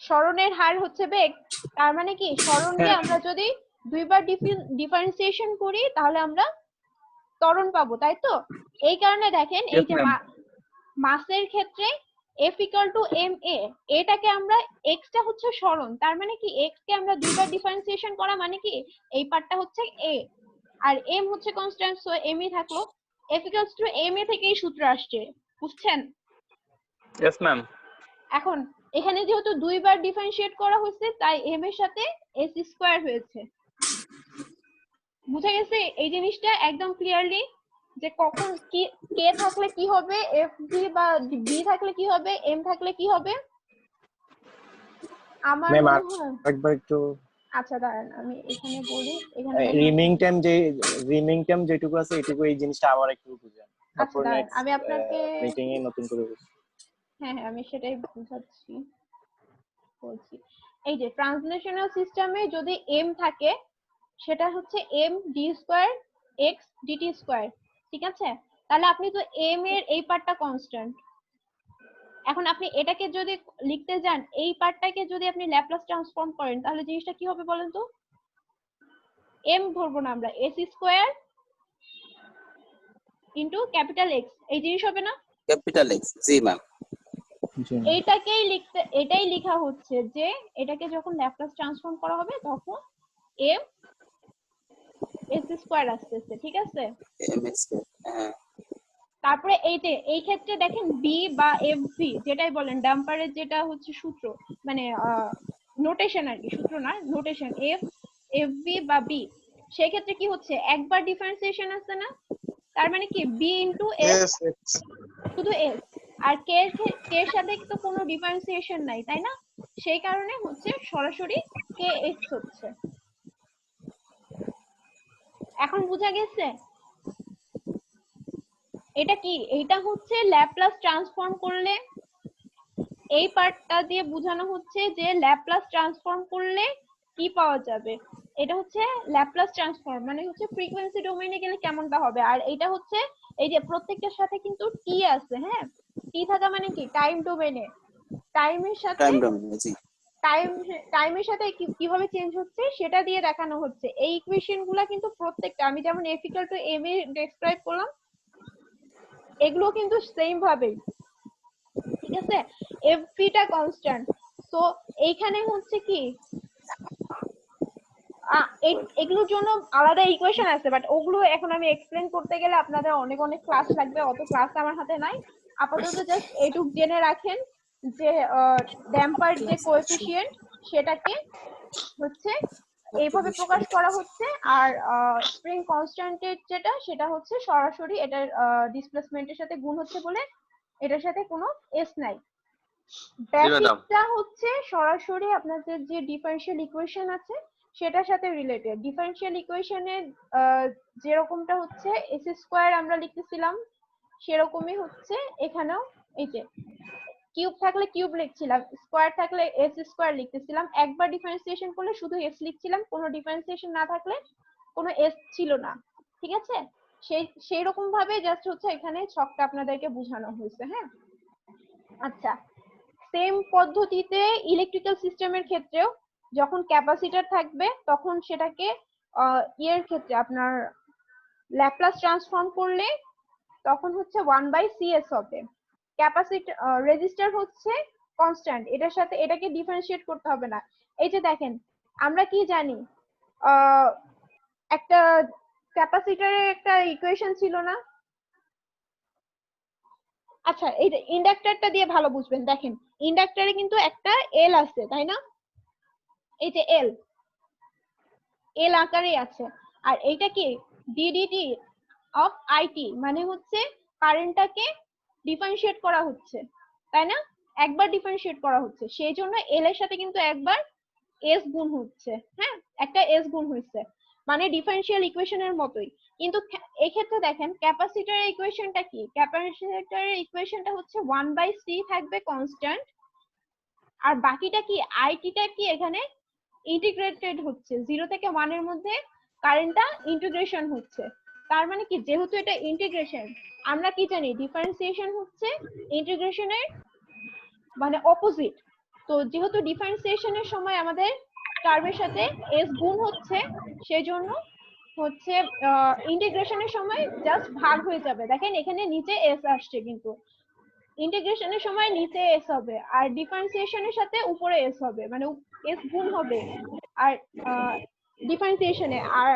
সরণের হার হচ্ছে বেগ। তার মানে কি সরণকে আমরা যদি দুইবার ডিফারেন্সিয়েশন করি তাহলে আমরা ত্বরণ পাবো, তাই তো? এই কারণে দেখেন এই যে মাসের ক্ষেত্রে এফ ইকুয়াল টু এম এ, এটাকে আমরা এক্স টা হচ্ছে সরণ, তার মানে কি এক্স কে আমরা দুইবার ডিফারেন্সিয়েশন করা মানে কি এই পার্টটা হচ্ছে এ আর এম হচ্ছে কনস্ট্যান্ট, সো এম ই থাকলো। এফ ইকুয়ালস টু এম এ থেকেই সূত্র আসছে, বুঝছেন? Yes ma'am. এখন এখানে যেহেতু দুইবার ডিফারেন্সিয়েট করা হয়েছে তাই এম এর সাথে এস স্কয়ার হয়েছে। বুঝা গেছে এই জিনিসটা একদম ক্লিয়ারলি যে কখন কি কে থাকলে কি হবে, এফ ভি বা বি থাকলে কি হবে, এম থাকলে কি হবে। আমার ম্যাম মনে হয় একবার একটু আচ্ছা দাঁড়ান আমি এখানে বলি, এখানে রিমিং টাইম যেটুকু আছে এটুকু এই জিনিসটা আবার একটু বুঝেন, আচ্ছা তারপর দাঁড়ান নেক্সট আমি আপনাকে মিটিং এ নতুন করে হ্যাঁ আমি সেটাই বুঝাচ্ছি বলছি। এই যে ট্রান্সলেশনাল সিস্টেমে যদি এম থাকে সেটা হচ্ছে M D square X DT square. ঠিক আছে, তাহলে আপনি তো এম এর এই পার্টটা কনস্ট্যান্ট, এখন আপনি এটাকে যদি লিখতে যান এই পার্টটাকে যদি আপনি ল্যাপ্লাস ট্রান্সফর্ম করেন তাহলে জিনিসটা কি হবে বলেন তো? এম ধরবো না আমরা, S square into capital x এই জিনিস হবে না? ক্যাপিটাল এক্স, জি ম্যাম। এটাই লেখা হচ্ছে যে এটাকে যখন ল্যাপ্লাস ট্রান্সফর্ম করা হবে তখন এম এস স্কয়ার আসতেছে। ঠিক আছে, এম এক্স, হ্যাঁ। তারপরে এই ক্ষেত্রে দেখেন বি বা এফ ভি যেটাই বলেন ডাম্পারের যেটা হচ্ছে সূত্র মানে নোটেশন আর কি, সূত্র না, নোটেশন এফ এফ বি বা বি, সেক্ষেত্রে কি হচ্ছে একবার ডিফারেন্সিয়েশন আছে না, তার মানে কি বি ইন্টু এস, শুধু এস, আর কে এর সাথে তো কোনো ডিফারেন্সিয়েশন নাই তাই না, সেই কারণে হচ্ছে সরাসরি কে এক্স হচ্ছে। এখন বোঝা গেছে এটা কি, এটা হচ্ছে ল্যাপ্লাস ট্রান্সফর্ম করলে, এই পার্টটা দিয়ে বোঝানো হচ্ছে যে ল্যাপ্লাস ট্রান্সফর্ম করলে কি পাওয়া যাবে, এটা হচ্ছে ল্যাপ্লাস ট্রান্সফর্ম মানে হচ্ছে ফ্রিকোয়েন্সি ডোমেইনে গেলে কেমনটা হবে। আর এটা হচ্ছে এই যে প্রত্যেকটার সাথে কিন্তু টি আছে, হ্যাঁ টি থাকা মানে কি টাইম ডোমেইনে, টাইমের সাথে টাইমের সাথে কিভাবে চেঞ্জ হচ্ছে সেটা দিয়ে দেখানো হচ্ছে। এই ইকুয়েশন গুলা কিন্তু প্রত্যেকটা আমি যেমন F equal to M A describe করলাম, এগুলো কিন্তু সেম ভাবেই, ঠিক আছে। এফ টা কনস্ট্যান্ট, তো এইখানে হচ্ছে কি এগুলোর জন্য আলাদা ইকুয়েশন আছে, বাট ওগুলো এখন আমি এক্সপ্লেন করতে গেলে আপনাদের অনেক অনেক ক্লাস লাগবে, অত ক্লাস আমার হাতে নাই। আপাতত জাস্ট এইটুক জেনে রাখেন যে ড্যাম্পার যে কোএফিসিয়েন্ট সেটাকে হচ্ছে এইভাবে প্রকাশ করা হচ্ছে, আর স্প্রিং কনস্ট্যান্টের যেটা সেটা হচ্ছে সরাসরি এটার ডিসপ্লেসমেন্টের সাথে গুণ হচ্ছে বলে এটার সাথে কোনো এস নাই। বেসিকটা হচ্ছে সরাসরি আপনাদের যে ডিফারেনশিয়াল ইকুয়েশন আছে সেটার সাথে রিলেটেড। ডিফারেনশিয়াল ইকুয়েশনে যেরকমটা হচ্ছে এস স্কয়ার আমরা লিখতেছিলাম সেরকমই হচ্ছে এখানেও, এই যে কিউব থাকলে কিউব লিখছিলাম, স্কয়ার থাকলে এস স্কয়ার লিখতেছিলাম, একবার ডিফারেন্সিয়েশন করলে শুধু এস লিখছিলাম, কোনো ডিফারেন্সিয়েশন না থাকলে কোনো এস ছিল না, ঠিক আছে। সেই রকম ভাবে জাস্ট হচ্ছে এখানে ছকটা আপনাদেরকে বোঝানো হয়েছে, হ্যাঁ। আচ্ছা, সেম পদ্ধতিতে ইলেকট্রিক্যাল সিস্টেমের ক্ষেত্রেও যখন ক্যাপাসিটর থাকবে তখন সেটাকে এর ক্ষেত্রে আপনার ল্যাপ্লাস ট্রান্সফর্ম করলে তখন হচ্ছে 1/cs হবে। ক্যাপাসিটর রেজিস্টার হচ্ছে কনস্ট্যান্ট, এটার সাথে এটাকে ডিফারেন্সিয়েট করতে হবে না। এই যে দেখেন আমরা কি জানি একটা ক্যাপাসিটরের একটা ইকুয়েশন ছিল না, আচ্ছা এই যে ইন্ডাক্টরটা দিয়ে ভালো বুঝবেন, দেখেন ইন্ডাক্টরে কিন্তু একটা এল আছে তাই না, এই যে এল আকারে আছে, আর এইটা কি ডিডিটি অফ আইটি মানে হচ্ছে কারেন্টটাকে ডিফারেন্সিয়েট করা হচ্ছে তাই না, একবার ডিফারেন্সিয়েট করা হচ্ছে, সেই জন্য এল এর সাথে কিন্তু একবার এস গুণ হচ্ছে, হ্যাঁ একটা এস গুণ হচ্ছে, মানে ডিফারেনশিয়াল ইকুয়েশনের মতোই। কিন্তু এই ক্ষেত্রে দেখেন ক্যাপাসিটরের ইকুয়েশনটা কি, ক্যাপাসিটরের ইকুয়েশনটা হচ্ছে 1/c থাকবে কনস্ট্যান্ট, আর বাকিটা কি আইটিটা কি এখানে ইন্টিগ্রেটেড হচ্ছে, 0 থেকে 1 এর মধ্যে কারেন্টটা ইন্টিগ্রেশন হচ্ছে। তার মানে কি যেহেতু এটা ইন্টিগ্রেশন, আমরা কি জানি ডিফারেন্সিয়েশন হচ্ছে ইন্টিগ্রেশনের মানে অপোজিট, তো যেহেতু ডিফারেন্সিয়েশনের সময় আমাদের টার্মের সাথে এস গুণ হচ্ছে, সেই জন্য হচ্ছে ইন্টিগ্রেশনের সময় জাস্ট ভাগ হয়ে যাবে। দেখেন এখানে নিচে এস আসছে, কিন্তু ইন্টিগ্রেশনের সময় নিচে এস হবে, আর ডিফারেন্সিয়েশনের সাথে উপরে এস হবে, মানে এস গুণ হবে আর ডিফারেন্সিয়েশনে, আর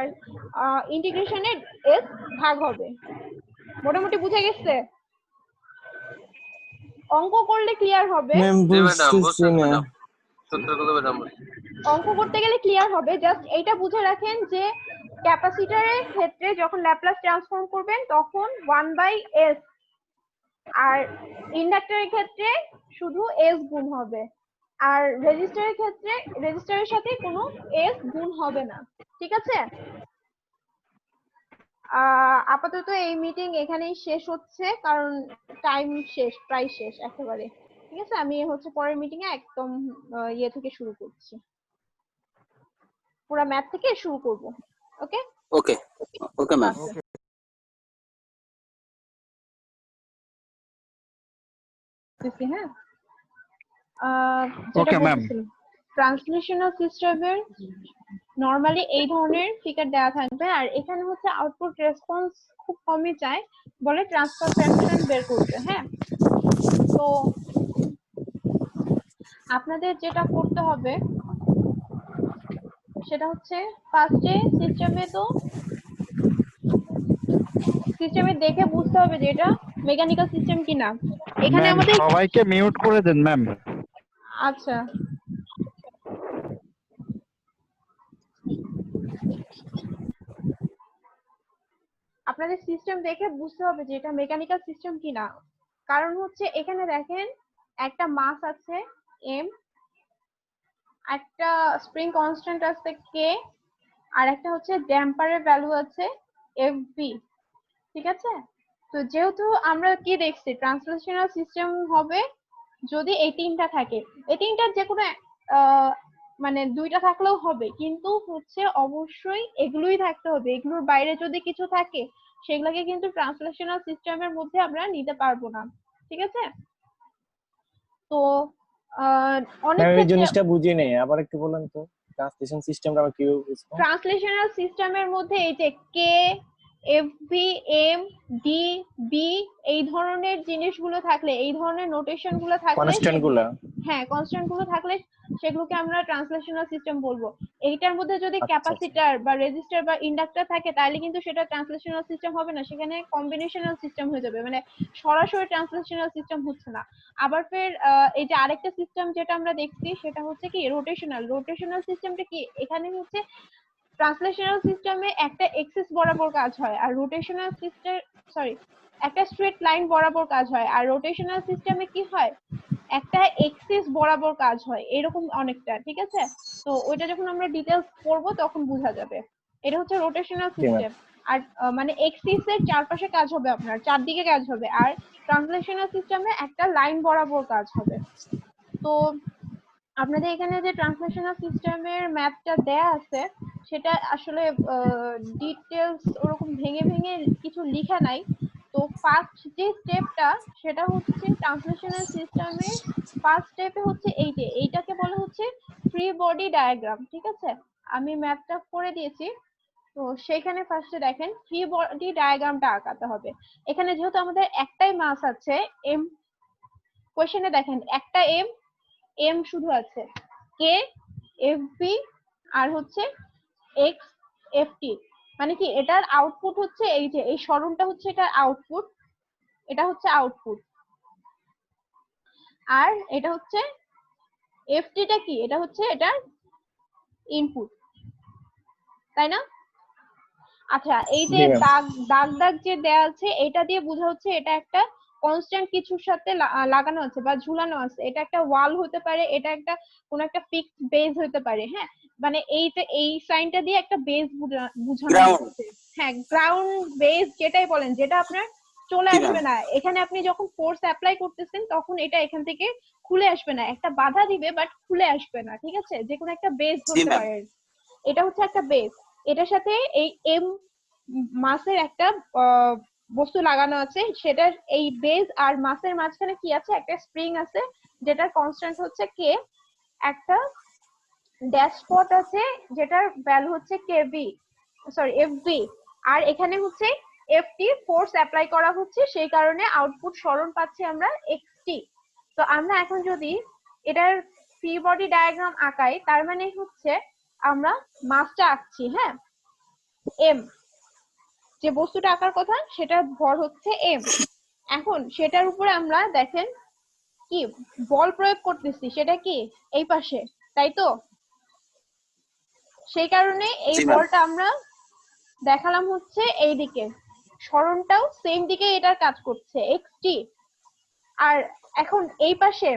ইন্টিগ্রেশনে এস ভাগ হবে। মোটামুটি বুঝে গেছে? অঙ্ক করলে ক্লিয়ার হবে, অঙ্ক করতে গেলে ক্লিয়ার হবে। জাস্ট এইটা বুঝে রাখেন যে ক্যাপাসিটরের ক্ষেত্রে যখন ল্যাপ্লাস ট্রান্সফর্ম করবেন তখন 1/s, আর ইন্ডাক্টরের ক্ষেত্রে শুধু s গুণ হবে, আর রেজিস্টারের ক্ষেত্রে রেজিস্টারের সাথে কোনো s গুণ হবে না, ঠিক আছে। আপাতত এই মিটিং এখানেই শেষ হচ্ছে, কারণ টাইম শেষ, প্রায় শেষ একেবারে, ঠিক আছে। আমি হচ্ছে পরের মিটিং এ একদম ইয়ে থেকে শুরু করছি, পুরো ম্যাথ থেকে শুরু করব। ওকে ওকে ওকে ম্যাম। হ্যাঁ, ওকে ম্যাম। ট্রান্সলেশনাল সিস্টেমের নরমালি এই ধরনের ফিগার দেওয়া থাকবে, আর এখানে হচ্ছে আউটপুট রেসপন্স খুব কমই চায় বলে ট্রান্সফার ফাংশন বের করতে। হ্যাঁ, তো আপনাদের যেটা করতে হবে সেটা হচ্ছে ফার্স্টে সিস্টেমে দেখে বুঝতে হবে যে এটা মেকানিক্যাল সিস্টেম কিনা। এখানে আমাদের সবাইকে মিউট করে দেন ম্যাম। আচ্ছা আপনাদের সিস্টেম দেখে বুঝতে হবে যে এটা মেকানিক্যাল সিস্টেম কিনা। কারণ হচ্ছে এখানে দেখেন একটা মাস আছে এম, একটা স্প্রিং কনস্ট্যান্ট আছে কে, আর একটা হচ্ছে ড্যাম্পারের ভ্যালু আছে এফবি। ঠিক আছে, তো যেহেতু আমরা কি দেখছি ট্রান্সলেশনাল সিস্টেম হবে যদি এই তিনটা থাকে, এই তিনটার যে কোনো মানে দুইটা থাকলেও হবে, কিন্তু হচ্ছে অবশ্যই এগুলোই থাকতে হবে। এগুলোর বাইরে যদি কিছু থাকে সেগুলোকে কিন্তু ট্রান্সলেশনাল সিস্টেমের মধ্যে আমরা নিতে পারবো না। ঠিক আছে, তো অনেক আমি এই ক্ষেত্রে জিনিসটা বুঝি নেই, আবার একটু বলেন তো ট্রান্সলেশন সিস্টেমটা আমরা কিভাবে বুঝবো? ট্রান্সলেশনাল সিস্টেমের মধ্যে এই যে কে, এফবি, এম, ডি, বি এই ধরনের জিনিসগুলো থাকলে, এই ধরনের নোটেশন গুলো থাকলে কনস্ট্যান্ট গুলা। হ্যাঁ কনস্ট্যান্ট গুলো থাকলে সেগুলোকে আমরা ট্রান্সলেশনাল সিস্টেম বলবো। এইটার মধ্যে যদি আচ্ছা, ক্যাপাসিটর বা রেজিস্টার বা ইন্ডাক্টর থাকে তাহলে কিন্তু সেটা ট্রান্সলেশনাল সিস্টেম হবে না, সেখানে কম্বিনেশনাল সিস্টেম হয়ে যাবে, মানে সরাসরি ট্রান্সলেশনাল সিস্টেম হচ্ছে না। আবার ফের এই যে আরেকটা সিস্টেম যেটা আমরা দেখছি সেটা হচ্ছে কি রোটেশনাল। রোটেশনাল সিস্টেমটা কি, এখানে হচ্ছে ট্রান্সলেশনাল সিস্টেমে একটা এক্সিস বরাবর কাজ হয়, আর রোটেশনাল সিস্টেম একটা স্ট্রেট লাইন বরাবর কাজ হয়, আর রোটেশনাল সিস্টেমে কি হয় একটা এক্সিস বরাবর কাজ হয়, এরকম অনেকটা। ঠিক আছে, তো ওইটা যখন আমরা ডিটেইলস পড়বো তখন বোঝা যাবে। এটা হচ্ছে রোটেশনাল জি ম্যাম। সিস্টেম। আর মানে এক্সিস এর চারপাশে কাজ হবে, আপনার চারদিকে কাজ হবে, আর ট্রান্সলেশনাল সিস্টেমে একটা লাইন বরাবর কাজ হবে। তো আপনাদের এখানে যে ট্রান্সলেশনাল সিস্টেমের ম্যাপটা দেয়া আছে সেটা আসলে ডিটেলস ওরকম ভেঙে ভেঙে কিছু লেখা নাই। তো ফার্স্ট যে স্টেপটা সেটা হচ্ছে ট্রান্সলেশনাল সিস্টেমের ফার্স্ট স্টেপে হচ্ছে এইটাকে বলা হচ্ছে ফ্রি বডি ডায়াগ্রাম। ঠিক আছে, আমি ম্যাপটা করে দিয়েছি। তো সেখানে ফার্স্টে দেখেন ফ্রি বডি ডায়াগ্রামটা আঁকাতে হবে। এখানে যেহেতু আমাদের একটাই মাস আছে এম, কোশ্চেনে দেখেন একটা এম, এম শুধু আছে, কে, এফবি আর হচ্ছে এক্স, এফটি। মানে কি এটার আউটপুট হচ্ছে এই যে এই সরণটা হচ্ছে এটার আউটপুট, এটা হচ্ছে আউটপুট, আর এটা হচ্ছে এফটিটা কি, এটা হচ্ছে এটার ইনপুট, তাই না? আচ্ছা, এই যে জি ম্যাম। দাগ দাগ দাগ যে দেয়া আছে এটা দিয়ে বোঝা হচ্ছে এটা একটা কনস্ট্যান্ট কিছুর সাথে লাগানো আছে বা ঝুলানো আছে। এটা একটা ওয়াল হতে পারে, এটা একটা কোন একটা ফিক্সড বেস হতে পারে। হ্যাঁ, মানে এই সাইনটা দিয়ে একটা বেস বোঝানো গ্রাউন্ড হচ্ছে। হ্যাঁ, গ্রাউন্ড বেস যেটাই বলেন, যেটা আপনার চলে কি আসবে নাম না। এখানে আপনি যখন ফোর্স অ্যাপ্লাই করতেছেন তখন এটা এখান থেকে খুলে আসবে না, একটা বাধা দিবে বাট খুলে আসবে না। ঠিক আছে, যে কোনো একটা বেস জি ধরতে ম্যাম পারেন, এটা হচ্ছে একটা বেস। এটার সাথে এই এম মাসের একটা বস্তু লাগানো আছে, সেটার এই বেস আর মাসের মাঝখানে কি আছে, একটা স্প্রিং আছে যেটার কনস্ট্যান্ট হচ্ছে কে, একটা ড্যাশ স্পট আছে যেটার ভ্যালু হচ্ছে কেভি, এফবি, আর এখানে হচ্ছে এফটি ফোর্স অ্যাপ্লাই করা হচ্ছে, সেই কারণে আউটপুট সরণ পাচ্ছি আমরা এক্সটি। তো আমরা এখন যদি এটার ফ্রি বডি ডায়াগ্রাম আঁকাই তার মানে হচ্ছে আমরা মাসটা আঁকছি। হ্যাঁ, এম, যে বস্তুটা আঁকার কথা সেটার ভর হচ্ছে এম। এখন সেটার উপরে আমরা দেখেন কি বল প্রয়োগ করতেছি, সেটা কি এই পাশে, তাই তো? সেই কারণে এই জি ম্যাম বলটা আমরা দেখালাম হচ্ছে এই দিকে, সরণটাও সেম দিকে এটার কাজ করছে এক্সটি। আর এখন এই পাশে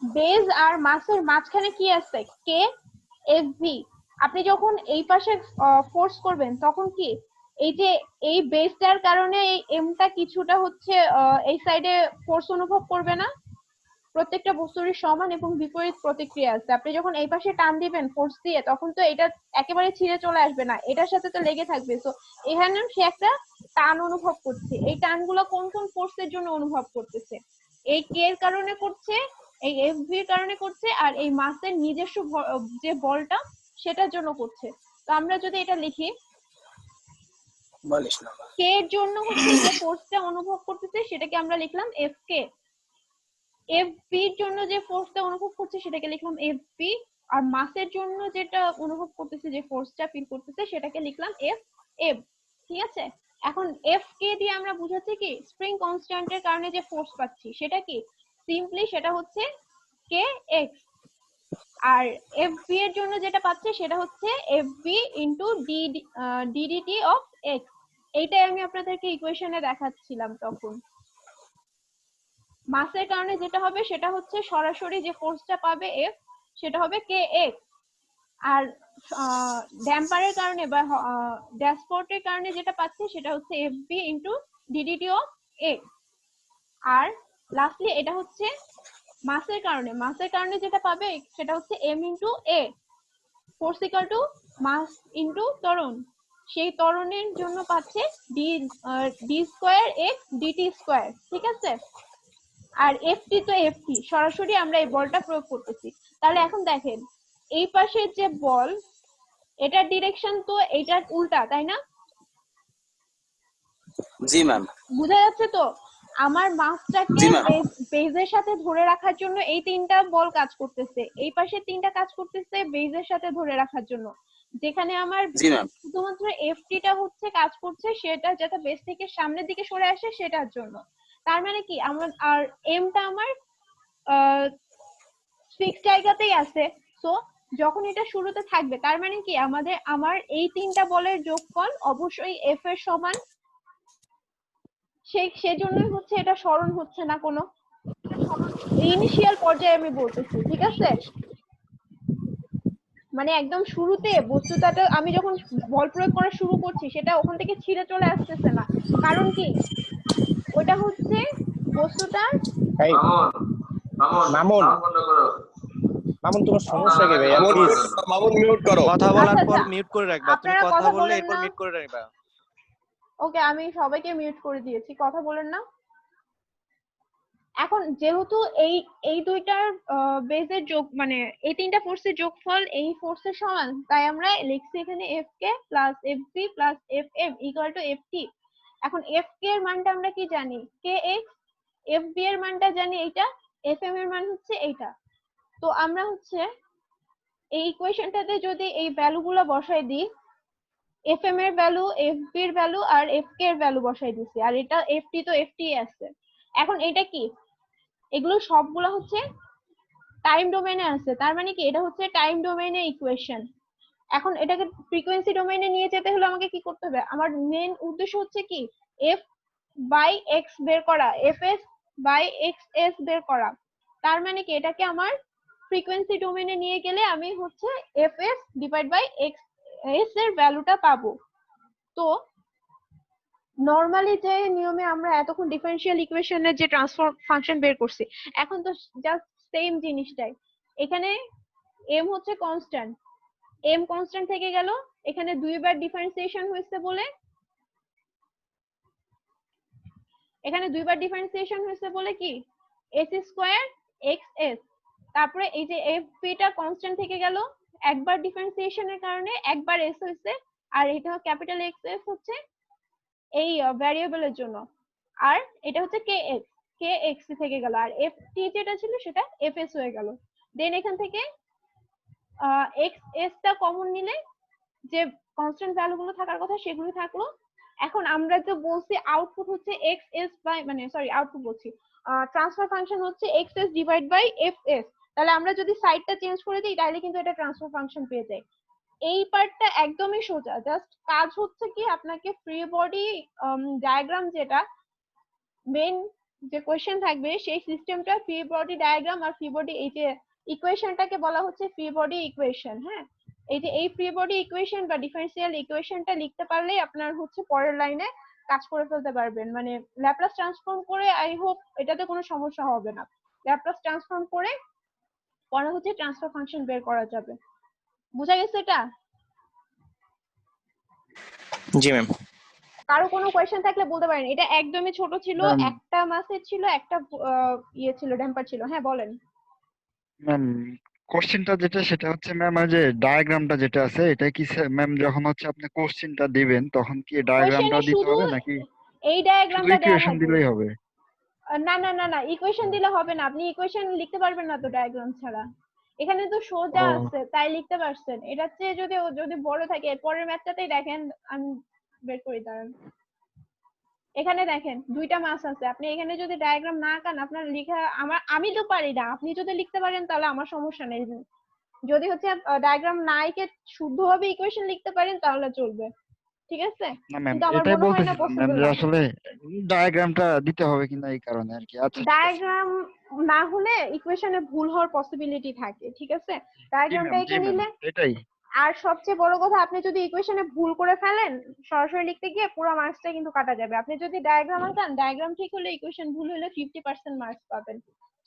বেজ আর মাসের মাঝখানে কি আছে, কে, এফভি। আপনি যখন এই পাশে ফোর্স করবেন তখন কি এই যে এই বেসটার কারণে এই এমটা কিছুটা হচ্ছে এই সাইডে ফোর্স অনুভব করবে না? প্রত্যেকটা বস্তুরই সমান এবং বিপরীত প্রতিক্রিয়া আছে। আপনি যখন এই পাশে টান দিবেন ফোর্স দিয়ে তখন তো এটা একেবারে ছিঁড়ে চলে আসবে না, এটার সাথে তো লেগে থাকবে। তো এখানে সে একটা টান অনুভব করছে। এই টানগুলো কোন কোন ফোর্সের জন্য অনুভব করতেছে? এই কে এর কারণে করছে, এই এফভি এর কারণে করছে, আর এই মাসের নিজস্ব যে বলটা সেটার জন্য করছে। তো আমরা যদি এটা লিখি, বলিস না কে এর জন্য হচ্ছে যে ফোর্সটা অনুভব করতেছে সেটাকে আমরা লিখলাম এফ কে, এফবি এর জন্য যে ফোর্সটা অনুভব করছে সেটাকে লিখলাম এফবি, আর মাসের জন্য যেটা অনুভব করতেছে যে ফোর্সটা ফিল করতেছে সেটাকে লিখলাম এফ এফ। ঠিক আছে, এখন এফ কে দিয়ে আমরা বুঝাচ্ছি কি স্প্রিং কনস্ট্যান্টের কারণে যে ফোর্স পাচ্ছি সেটা কি, সিম্পলি সেটা হচ্ছে কে এক্স। আর এফবি এর জন্য যেটা পাচ্ছে সেটা হচ্ছে FB into DDT of X. এইটাই আমি আপনাদেরকে ইকুয়েশনে দেখাচ্ছিলাম তখন। মাসের কারণে যেটা হবে সেটা হচ্ছে সরাসরি যে ফোর্সটা পাবে এফ সেটা হবে কে এক্স, আর ড্যাম্পারের কারণে বা ড্যাশপোর্টের কারণে যেটা পাচ্ছে সেটা হচ্ছে FB into DDT of X. আর লাস্টলি এটা হচ্ছে মাসের কারণে যেটা পাবে সেটা হচ্ছে M into A, force equal to mass into ত্বরণ। সেই ত্বরণের জন্য পাচ্ছে D square X DT square, ঠিক আছে। আর এফটি তো এফটি, সরাসরি আমরা এই বলটা প্রয়োগ করতেছি। তাহলে এখন দেখেন এই পাশের যে বল এটার ডিরেকশন তো এইটার উল্টা, তাই না? জি ম্যাম। বুঝা যাচ্ছে তো? আমার মাসটাকে জি ম্যাম। বেজের সাথে ধরে রাখার জন্য এই তিনটা বল কাজ করতেছে, এই পাশে তিনটা কাজ করতেছে বেজের সাথে ধরে রাখার জন্য। যেখানে আমার জি ম্যাম। শুধুমাত্র এফটিটা হচ্ছে কাজ করছে সেটা যাতে বেস থেকে সামনের দিকে সরে আসে সেটার জন্য। তার মানে কি আমার আর এমটা আমার ফিক্সড জায়গাতেই আছে। সো যখন এটা শুরুতে থাকবে তার মানে কি আমার এই তিনটা বলের যোগফল অবশ্যই এফ এর সমান। সেজন্যই হচ্ছে এটা স্মরণ হচ্ছে না কোনো ইনিশিয়াল পর্যায়ে আমি বলতেছি, ঠিক আছে। মানে একদম শুরুতে বস্তুটাতে আমি যখন বল প্রয়োগ করা শুরু করছি সেটা ওখান থেকে ছিঁড়ে চলে আসতেছে না, কারণ কি ওটা হচ্ছে বস্তুটার এই মামুন মামুন সাউন্ড বন্ধ করো। মামুন তোমার সমস্যা কি ভাইয়া? মামুন প্লিজ মামুন মিউট করো। কথা বলার আচ্ছা পর আচ্ছা মিউট করে রাখবা। তুমি আপনারা কথা কথা বললে বলেন এরপর না। মিউট করে রাখবা। ওকে, আমি সবাইকে মিউট করে দিয়েছি, কথা বলেন না। এখন যেহেতু এই এই দুইটার বেজের যোগ মানে এই তিনটা ফোর্সের যোগফল এই ফোর্সের সমান, তাই আমরা লিখছি এখানে F K plus F B plus F M equal to F T. এখন এফ কে এর মানটা আমরা কি জানি, কে এক্স। এফ বি এর মানটা জানি এইটা, এফ এম এর মান হচ্ছে এইটা। তো আমরা হচ্ছে এই ইকুয়েশনটাতে যদি এই ভ্যালুগুলো বসাই দিই, এফ এম এর ভ্যালু, এফ বি এর ভ্যালু আর এফ কে এর ভ্যালু বসাই দিছি, আর এটা এফ টি তো এফ টি আছে। এখন এটা কি, এগুলো সবগুলো হচ্ছে টাইম ডোমেইনে আছে, তার মানে কি এটা হচ্ছে টাইম ডোমেইনে ইকুয়েশন। এখন এটাকে ফ্রিকোয়েন্সি ডোমেইনে নিয়ে যেতে হলে আমাকে কি করতে হবে, আমার মেন উদ্দেশ্য হচ্ছে কি এফ বাই এক্স বের করা, F S by X S বের করা। তার মানে কি এটাকে আমার ফ্রিকোয়েন্সি ডোমেইনে নিয়ে গেলে আমি হচ্ছে F S divide by X S এর ভ্যালুটা পাবো। তো নরমালি যে নিয়মে আমরা এতক্ষণ ডিফারেনশিয়াল ইকুয়েশনের যে ট্রান্সফার ফাংশন বের করছি, এখন তো জাস্ট সেম জিনিসটাই। এখানে এম হচ্ছে কনস্ট্যান্ট, এম কনস্ট্যান্ট থেকে গেল, এখানে দুইবার ডিফারেন্সিয়েশন হয়েছে বলে কি এস স্কোয়ার এক্স এস। তারপরে এই যে এফ টা কনস্ট্যান্ট থেকে গেল, একবার ডিফারেন্সিয়েশনের কারণে একবার এস হয়েছে, আর এটা ক্যাপিটাল এক্স এস হচ্ছে এই ভ্যারিয়েবলের জন্য, আর এটা হচ্ছে কে এক্স থেকে গেল, আর এফ টি যেটা ছিল সেটা এফ এস হয়ে গেল। দেন এখান থেকে এক্স এস টা কমন নিলে যে কনস্ট্যান্ট ভ্যালু গুলো থাকার কথা সেগুলো থাকলো। এখন আমরা তো বলছি আউটপুট হচ্ছে এক্স এস বাই মানে সরি আউটপুট বলছি ট্রান্সফার ফাংশন হচ্ছে X S divide by F S. তাহলে আমরা যদি সাইডটা চেঞ্জ করে দিই তাহলে কিন্তু এটা ট্রান্সফার ফাংশন পেয়ে যায়। এই পার্টটা একদমই সোজা, জাস্ট কাজ হচ্ছে কি আপনাকে ফ্রি বডি ডায়াগ্রাম যেটা মেইন যে কোয়েশ্চেন থাকবে সেই সিস্টেমটা ফ্রি বডি ডায়াগ্রাম আর ফ্রি বডি এই যে ইকুয়েশনটাকে বলা হচ্ছে ফ্রি বডি ইকুয়েশন। হ্যাঁ, এই যে এই ফ্রি বডি ইকুয়েশন বা ডিফারেন্সিয়াল ইকুয়েশনটা লিখতে পারলেই আপনার হচ্ছে পরের লাইনে কাজ করে ফেলতে পারবেন। মানে ল্যাপ্লাস ট্রান্সফর্ম করে আই হোপ এটাতে কোনো সমস্যা হবে না। ল্যাপ্লাস ট্রান্সফর্ম করে পরে হচ্ছে ট্রান্সফার ফাংশন বের করা যাবে। বুঝা গেছে এটা? জি ম্যাম। কারো কোনো কোয়েশ্চেন থাকলে বলতে পারেন। এটা একদমই ছোট ছিল, ম্যাম একটা মাসের ছিল, একটা ইয়ে ছিল ড্যাম্পার ছিল। হ্যাঁ বলেন। ম্যাম কোশ্চেনটা যেটা সেটা হচ্ছে ম্যাম যে ডায়াগ্রামটা যেটা আছে এটা কি ম্যাম যখন হচ্ছে আপনি কোশ্চেনটা দিবেন তখন কি কোয়েশ্চেনে ডায়াগ্রামটাও দিতে শুধু হবে নাকি এই শুধু ডায়াগ্রামটা দেওয়া ইকুয়েশন থাকবে। দিলেই হবে? না না না না, ইকুয়েশন দিলে হবে না, আপনি ইকুয়েশন লিখতে পারবেন না তো ডায়াগ্রাম ছাড়া। এখানে তো সোজা ও আছে তাই লিখতে পারছেন। এটার চেয়ে যদি বড় থাকে পরের ম্যাথটাতেই দেখেন, আমি বের করি দাঁড়ান। এখানে দেখেন দুইটা মাস আছে, আপনি এখানে যদি ডায়াগ্রাম না আঁকান আপনার লেখা আমি তো পারি না, আপনি যদি লিখতে পারেন তাহলে আমার সমস্যা নেই, যদি হচ্ছে ডায়াগ্রাম না এঁকে শুদ্ধভাবে ইকুয়েশন লিখতে পারেন তাহলে চলবে, ঠিক আছে? না ম্যাম, কিন্তু আমার এটাই মনে হয় না বলতেছিলাম ম্যাম পসিবল যে না। আসলে ডায়াগ্রামটা দিতে হবে কিনা এই কারণে আর কি। আচ্ছা ঠিক আছে ডায়াগ্রাম না হলে ইকুয়েশনে ভুল হওয়ার পসিবিলিটি থাকে, ঠিক আছে? জি ডায়াগ্রামটা ম্যাম, জি এঁকে ম্যাম, নিলে, এটাই। আর সবচেয়ে বড় কথা আপনি যদি ইকুয়েশনে ভুল করে ফেলেন সরাসরি লিখতে গিয়ে পুরো মার্কসটা কিন্তু কাটা যাবে। আপনি যদি ডায়াগ্রাম আঁকান, ডায়াগ্রাম ঠিক হলে ইকুয়েশন ভুল হলে 50% মার্কস পাবেন।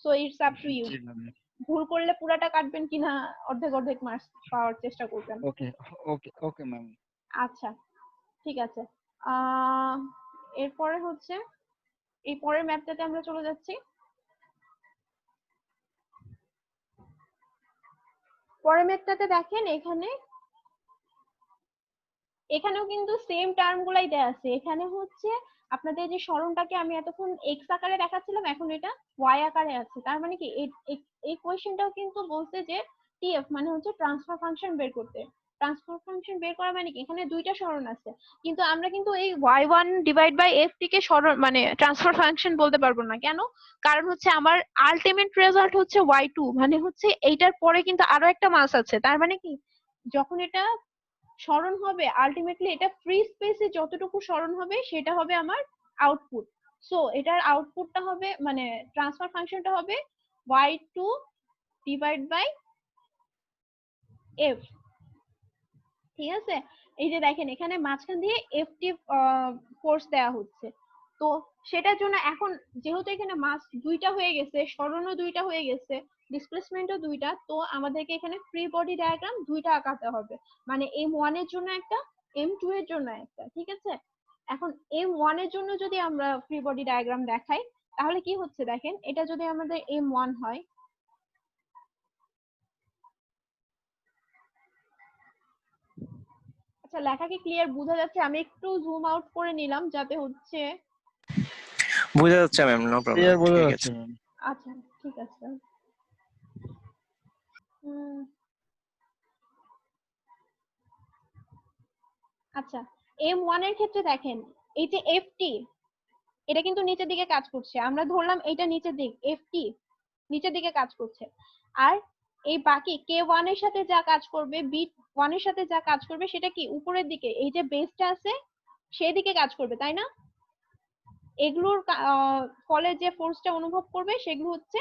So it's up to you. জি ম্যাম। ভুল করলে পুরাটা কাটবেন কিনা অর্ধেক অর্ধেক মার্কস পাওয়ার চেষ্টা করবেন। ওকে, ওকে, ওকে ম্যাম। আচ্ছা ঠিক আছে। আহ এরপরে হচ্ছে এই পরের ম্যাপটাতে আমরা চলে যাচ্ছি। পরের ম্যাপটাতে দেখেন এখানেও কিন্তু সেম টার্ম গুলাই দেয়া আছে। এখানে হচ্ছে আপনাদের যে সরণটাকে আমি এতক্ষণ এক্স আকারে দেখাচ্ছিলাম এখন এটা ওয়াই আকারে আছে। তার মানে কি এই কোয়েশ্চেনটাও কিন্তু বলছে যে টিএফ মানে হচ্ছে ট্রান্সফার ফাংশন বের করতে। ট্রান্সফার ফাংশন বের করা মানে কি এখানে দুইটা সরণ আছে, কিন্তু আমরা কিন্তু এই y1 ডিভাইড বাই f টিকে সরণ মানে ট্রান্সফার ফাংশন বলতে পারবো না। কেন? কারণ হচ্ছে আমার আলটিমেট রেজাল্ট হচ্ছে y2, মানে হচ্ছে এইটার পরে কিন্তু আরো একটা মাস আছে। তার মানে কি যখন এটা সরণ হবে আলটিমেটলি এটা ফ্রি স্পেসে যতটুকু সরণ হবে সেটা হবে আমার আউটপুট। সো এটার আউটপুটটা হবে মানে ট্রান্সফার ফাংশনটা হবে y2 ডিভাইড বাই f, ঠিক আছে? এই যে দেখেন এখানে মাঝখান দিয়ে ft ফোর্স দেয়া হচ্ছে। তো সেটার জন্য এখন যেহেতু এখানে মাস দুইটা হয়ে গেছে, সরণও দুইটা হয়ে গেছে, ডিসপ্লেসমেন্টও দুইটা, তো আমাদেরকে এখানে ফ্রি বডি ডায়াগ্রাম দুইটা আঁকাতে হবে। মানে m1 এর জন্য একটা, m2 এর জন্য একটা, ঠিক আছে? এখন m1 এর জন্য যদি আমরা ফ্রি বডি ডায়াগ্রাম দেখাই তাহলে কি হচ্ছে দেখেন, এটা যদি আমাদের m1 হয়, আচ্ছা লেখা কি ক্লিয়ার বোঝা যাচ্ছে? আমি একটু জুম আউট করে নিলাম যাতে হচ্ছে, বোঝা যাচ্ছে ম্যাম, নো প্রবলেম, ক্লিয়ার বোঝা ঠিক যাচ্ছে আছে। ম্যাম। আচ্ছা ঠিক আছে। আচ্ছা m1 এর ক্ষেত্রে দেখেন এই যে ft এটা কিন্তু নিচের দিকে কাজ করছে, আমরা ধরলাম এটা নিচের দিক, ft নিচের দিকে কাজ করছে। আর এই বাকি k1 এর সাথে যা কাজ করবে, b1 এর সাথে যা কাজ করবে সেটা কি উপরের দিকে, এই যে বেসটা আছে সেদিকে কাজ করবে, তাই না? এগুলোর ফলে যে ফোর্সটা অনুভব করবে সেগুলো হচ্ছে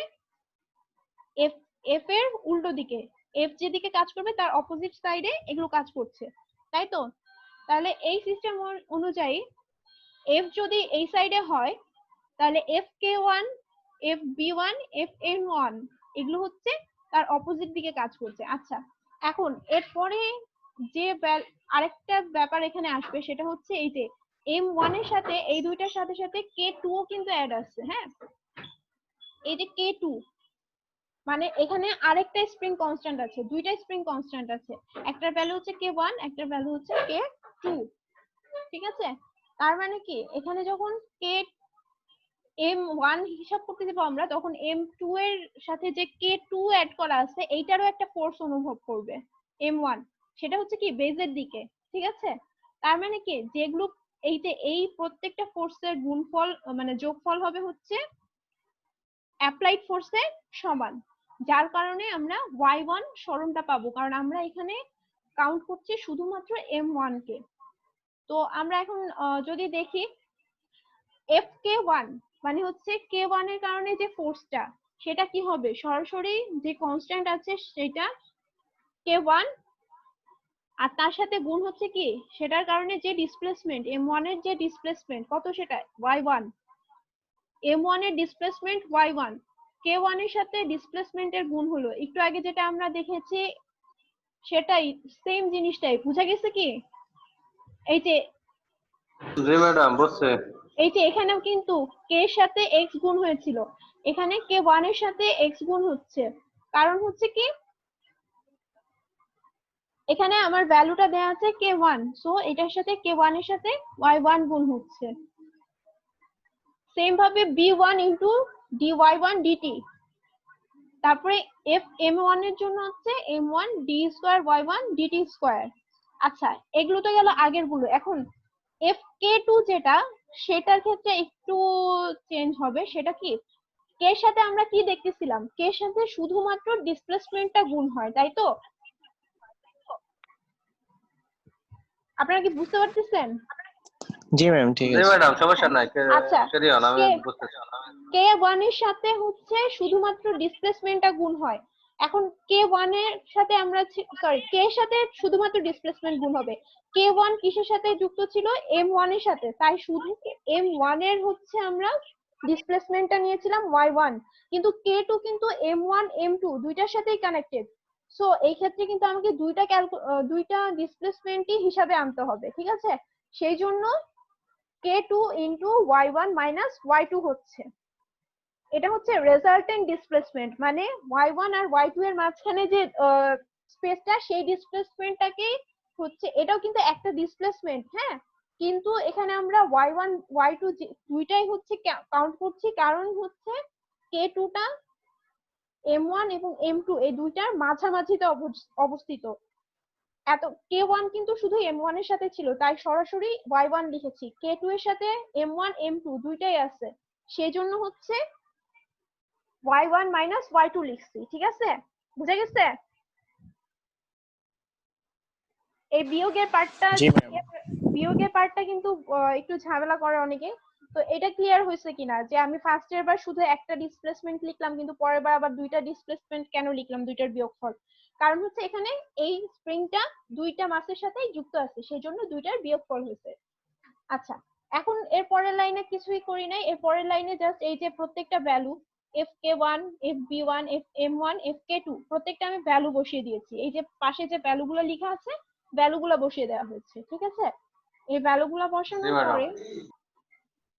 এফ এফ এর উল্টো দিকে, এফ যেদিকে কাজ করবে তার অপোজিট সাইডে এগুলো কাজ করছে, তাই তো? তাহলে এই সিস্টেম অনুযায়ী এফ যদি এই সাইডে হয় তাহলে F K one, F B one, F N one এগুলো হচ্ছে তার অপোজিট দিকে কাজ করছে। আচ্ছা এখন এরপরে যে আরেকটা ব্যাপার এখানে আসবে সেটা হচ্ছে এই যে m1 এর সাথে এই দুইটার সাথে সাথে k2 ও কিন্তু অ্যাড আসছে। হ্যাঁ, এই যে k2 মানে এখানে আরেকটা স্প্রিং কনস্ট্যান্ট আছে, দুইটা স্প্রিং কনস্ট্যান্ট আছে, একটার ভ্যালু হচ্ছে k1, একটার ভ্যালু হচ্ছে k2, ঠিক আছে? তার মানে কি এখানে যখন m1 হিসাব করতে যাব আমরা তখন m2 এর সাথে যে k2 অ্যাড করা আছে এইটারও একটা ফোর্স অনুভব করবে m1, সেটা হচ্ছে কি বেজের দিকে, ঠিক আছে? তার মানে কি যেগুলো এই যে এই প্রত্যেকটা ফোর্সের গুণফল মানে যোগফল হবে হচ্ছে অ্যাপ্লাইড ফোর্সের সমান, যার কারণে আমরা y1 সরণটা পাবো, কারণ আমরা এখানে কাউন্ট করছি শুধুমাত্র m1 কে। তো আমরা এখন যদি দেখি fk1 মানে হচ্ছে k1 এর কারণে যে ফোর্সটা সেটা কি হবে, সরাসরি যে কনস্ট্যান্ট আছে সেটা k1 আর তার সাথে গুণ হচ্ছে কি সেটার কারণে যে ডিসপ্লেসমেন্ট m1 এর যে ডিসপ্লেসমেন্ট কত সেটা y1, m1 এর ডিসপ্লেসমেন্ট y1, k1 এর সাথে ডিসপ্লেসমেন্টের গুণ হলো, একটু আগে যেটা আমরা দেখেছি সেটাই সেম জিনিসটাই, বুঝা গেছে কি? এই যে জি ম্যাডাম বুঝছে। এই যে এখানেও কিন্তু k এর সাথে x গুণ হয়েছিল, এখানে k1 এর সাথে x গুণ হচ্ছে, কারণ হচ্ছে কি এখানে আমার ভ্যালুটা দেয়া আছে k1, সো এটার সাথে k1 এর সাথে y1 গুণ হচ্ছে। সেম ভাবে b1 ইনটু dy1 dt, তারপরে f m1 এর জন্য হচ্ছে m1 d square y1 dt square. আচ্ছা এগুলো তো গেল আগের গুলো, এখন fk2 যেটা সেটার ক্ষেত্রে একটু চেঞ্জ হবে, সেটা কি কে এর সাথে আমরা কি দেখতেছিলাম, কে এর সাথে শুধুমাত্র ডিসপ্লেসমেন্টটা গুণ হয়, তাই তো? আপনারা কি বুঝতে পারতেছেন? জি ম্যাম, ঠিক জি আছে। ম্যাডাম, সমস্যা নাই। আচ্ছা, ক্যারি অন, আমি বুঝতেছি। K1 এর সাথে হচ্ছে শুধুমাত্র ডিসপ্লেসমেন্টটা গুণ হয়। এখন K1 এর সাথে আমরা সরি, K এর সাথে শুধুমাত্র ডিসপ্লেসমেন্ট গুণ হবে। K1 কিসের সাথে যুক্ত ছিল? M1 এর সাথে। তাই শুধু M1 এর হচ্ছে আমরা ডিসপ্লেসমেন্টটা নিয়েছিলাম Y1, কিন্তু K2 কিন্তু M1 M2 দুইটার সাথেই কানেক্টেড। সো এই ক্ষেত্রে কিন্তু আমাকে দুইটা ডিসপ্লেসমেন্টই হিসাবে আনতে হবে, ঠিক আছে? সেই জন্য K2 into Y1 minus Y2 হচ্ছে, এটা হচ্ছে রেজাল্টেন্ট ডিসপ্লেসমেন্ট, মানে Y1 আর Y2 এর মাঝখানে যে স্পেসটা, সেই ডিসপ্লেসমেন্টটাকে হচ্ছে, এটাও কিন্তু একটা ডিসপ্লেসমেন্ট, হ্যাঁ, কিন্তু এখানে আমরা Y1 Y2 দুইটাই হচ্ছে কাউন্ট করছি, কারণ হচ্ছে K2 টা M1 এবং M2 এই দুইটার মাঝামাঝিতে অবস্থিত। এত K1 কিন্তু শুধু M1 এর সাথে ছিল, তাই সরাসরি Y1 লিখেছি। K2 এর সাথে M1 M2 দুইটাই আছে, সেজন্য হচ্ছে Y1 মাইনাস Y2 লিখছি, ঠিক আছে? বুঝা গেছে? এই জি ম্যাম। বিয়োগের পার্টটা কিন্তু একটু ঝামেলা করে অনেকে। তো এটা ক্লিয়ার হয়েছে কিনা যে আমি ফার্স্ট এর বার শুধু একটা ডিসপ্লেসমেন্ট লিখলাম, কিন্তু পরের বার আবার দুইটা ডিসপ্লেসমেন্ট কেন লিখলাম, দুইটার বিয়োগফল? কারণ হচ্ছে এখানে এই স্প্রিংটা দুইটা মাসের সাথেই যুক্ত আছে, সেজন্য দুইটার বিয়োগফল হয়েছে। আচ্ছা, এখন এর পরের লাইনে কিছুই করি নাই, এর পরের লাইনে জাস্ট এই যে প্রত্যেকটা value fk1 fb1 fm1 fk2 প্রত্যেকটা আমি ভ্যালু বসিয়ে দিয়েছি। এই যে পাশে যে ভ্যালুগুলো লেখা আছে, ভ্যালুগুলো বসিয়ে দেওয়া হয়েছে, ঠিক আছে? এই ভ্যালুগুলো জি বসানোর ম্যাডাম। পরে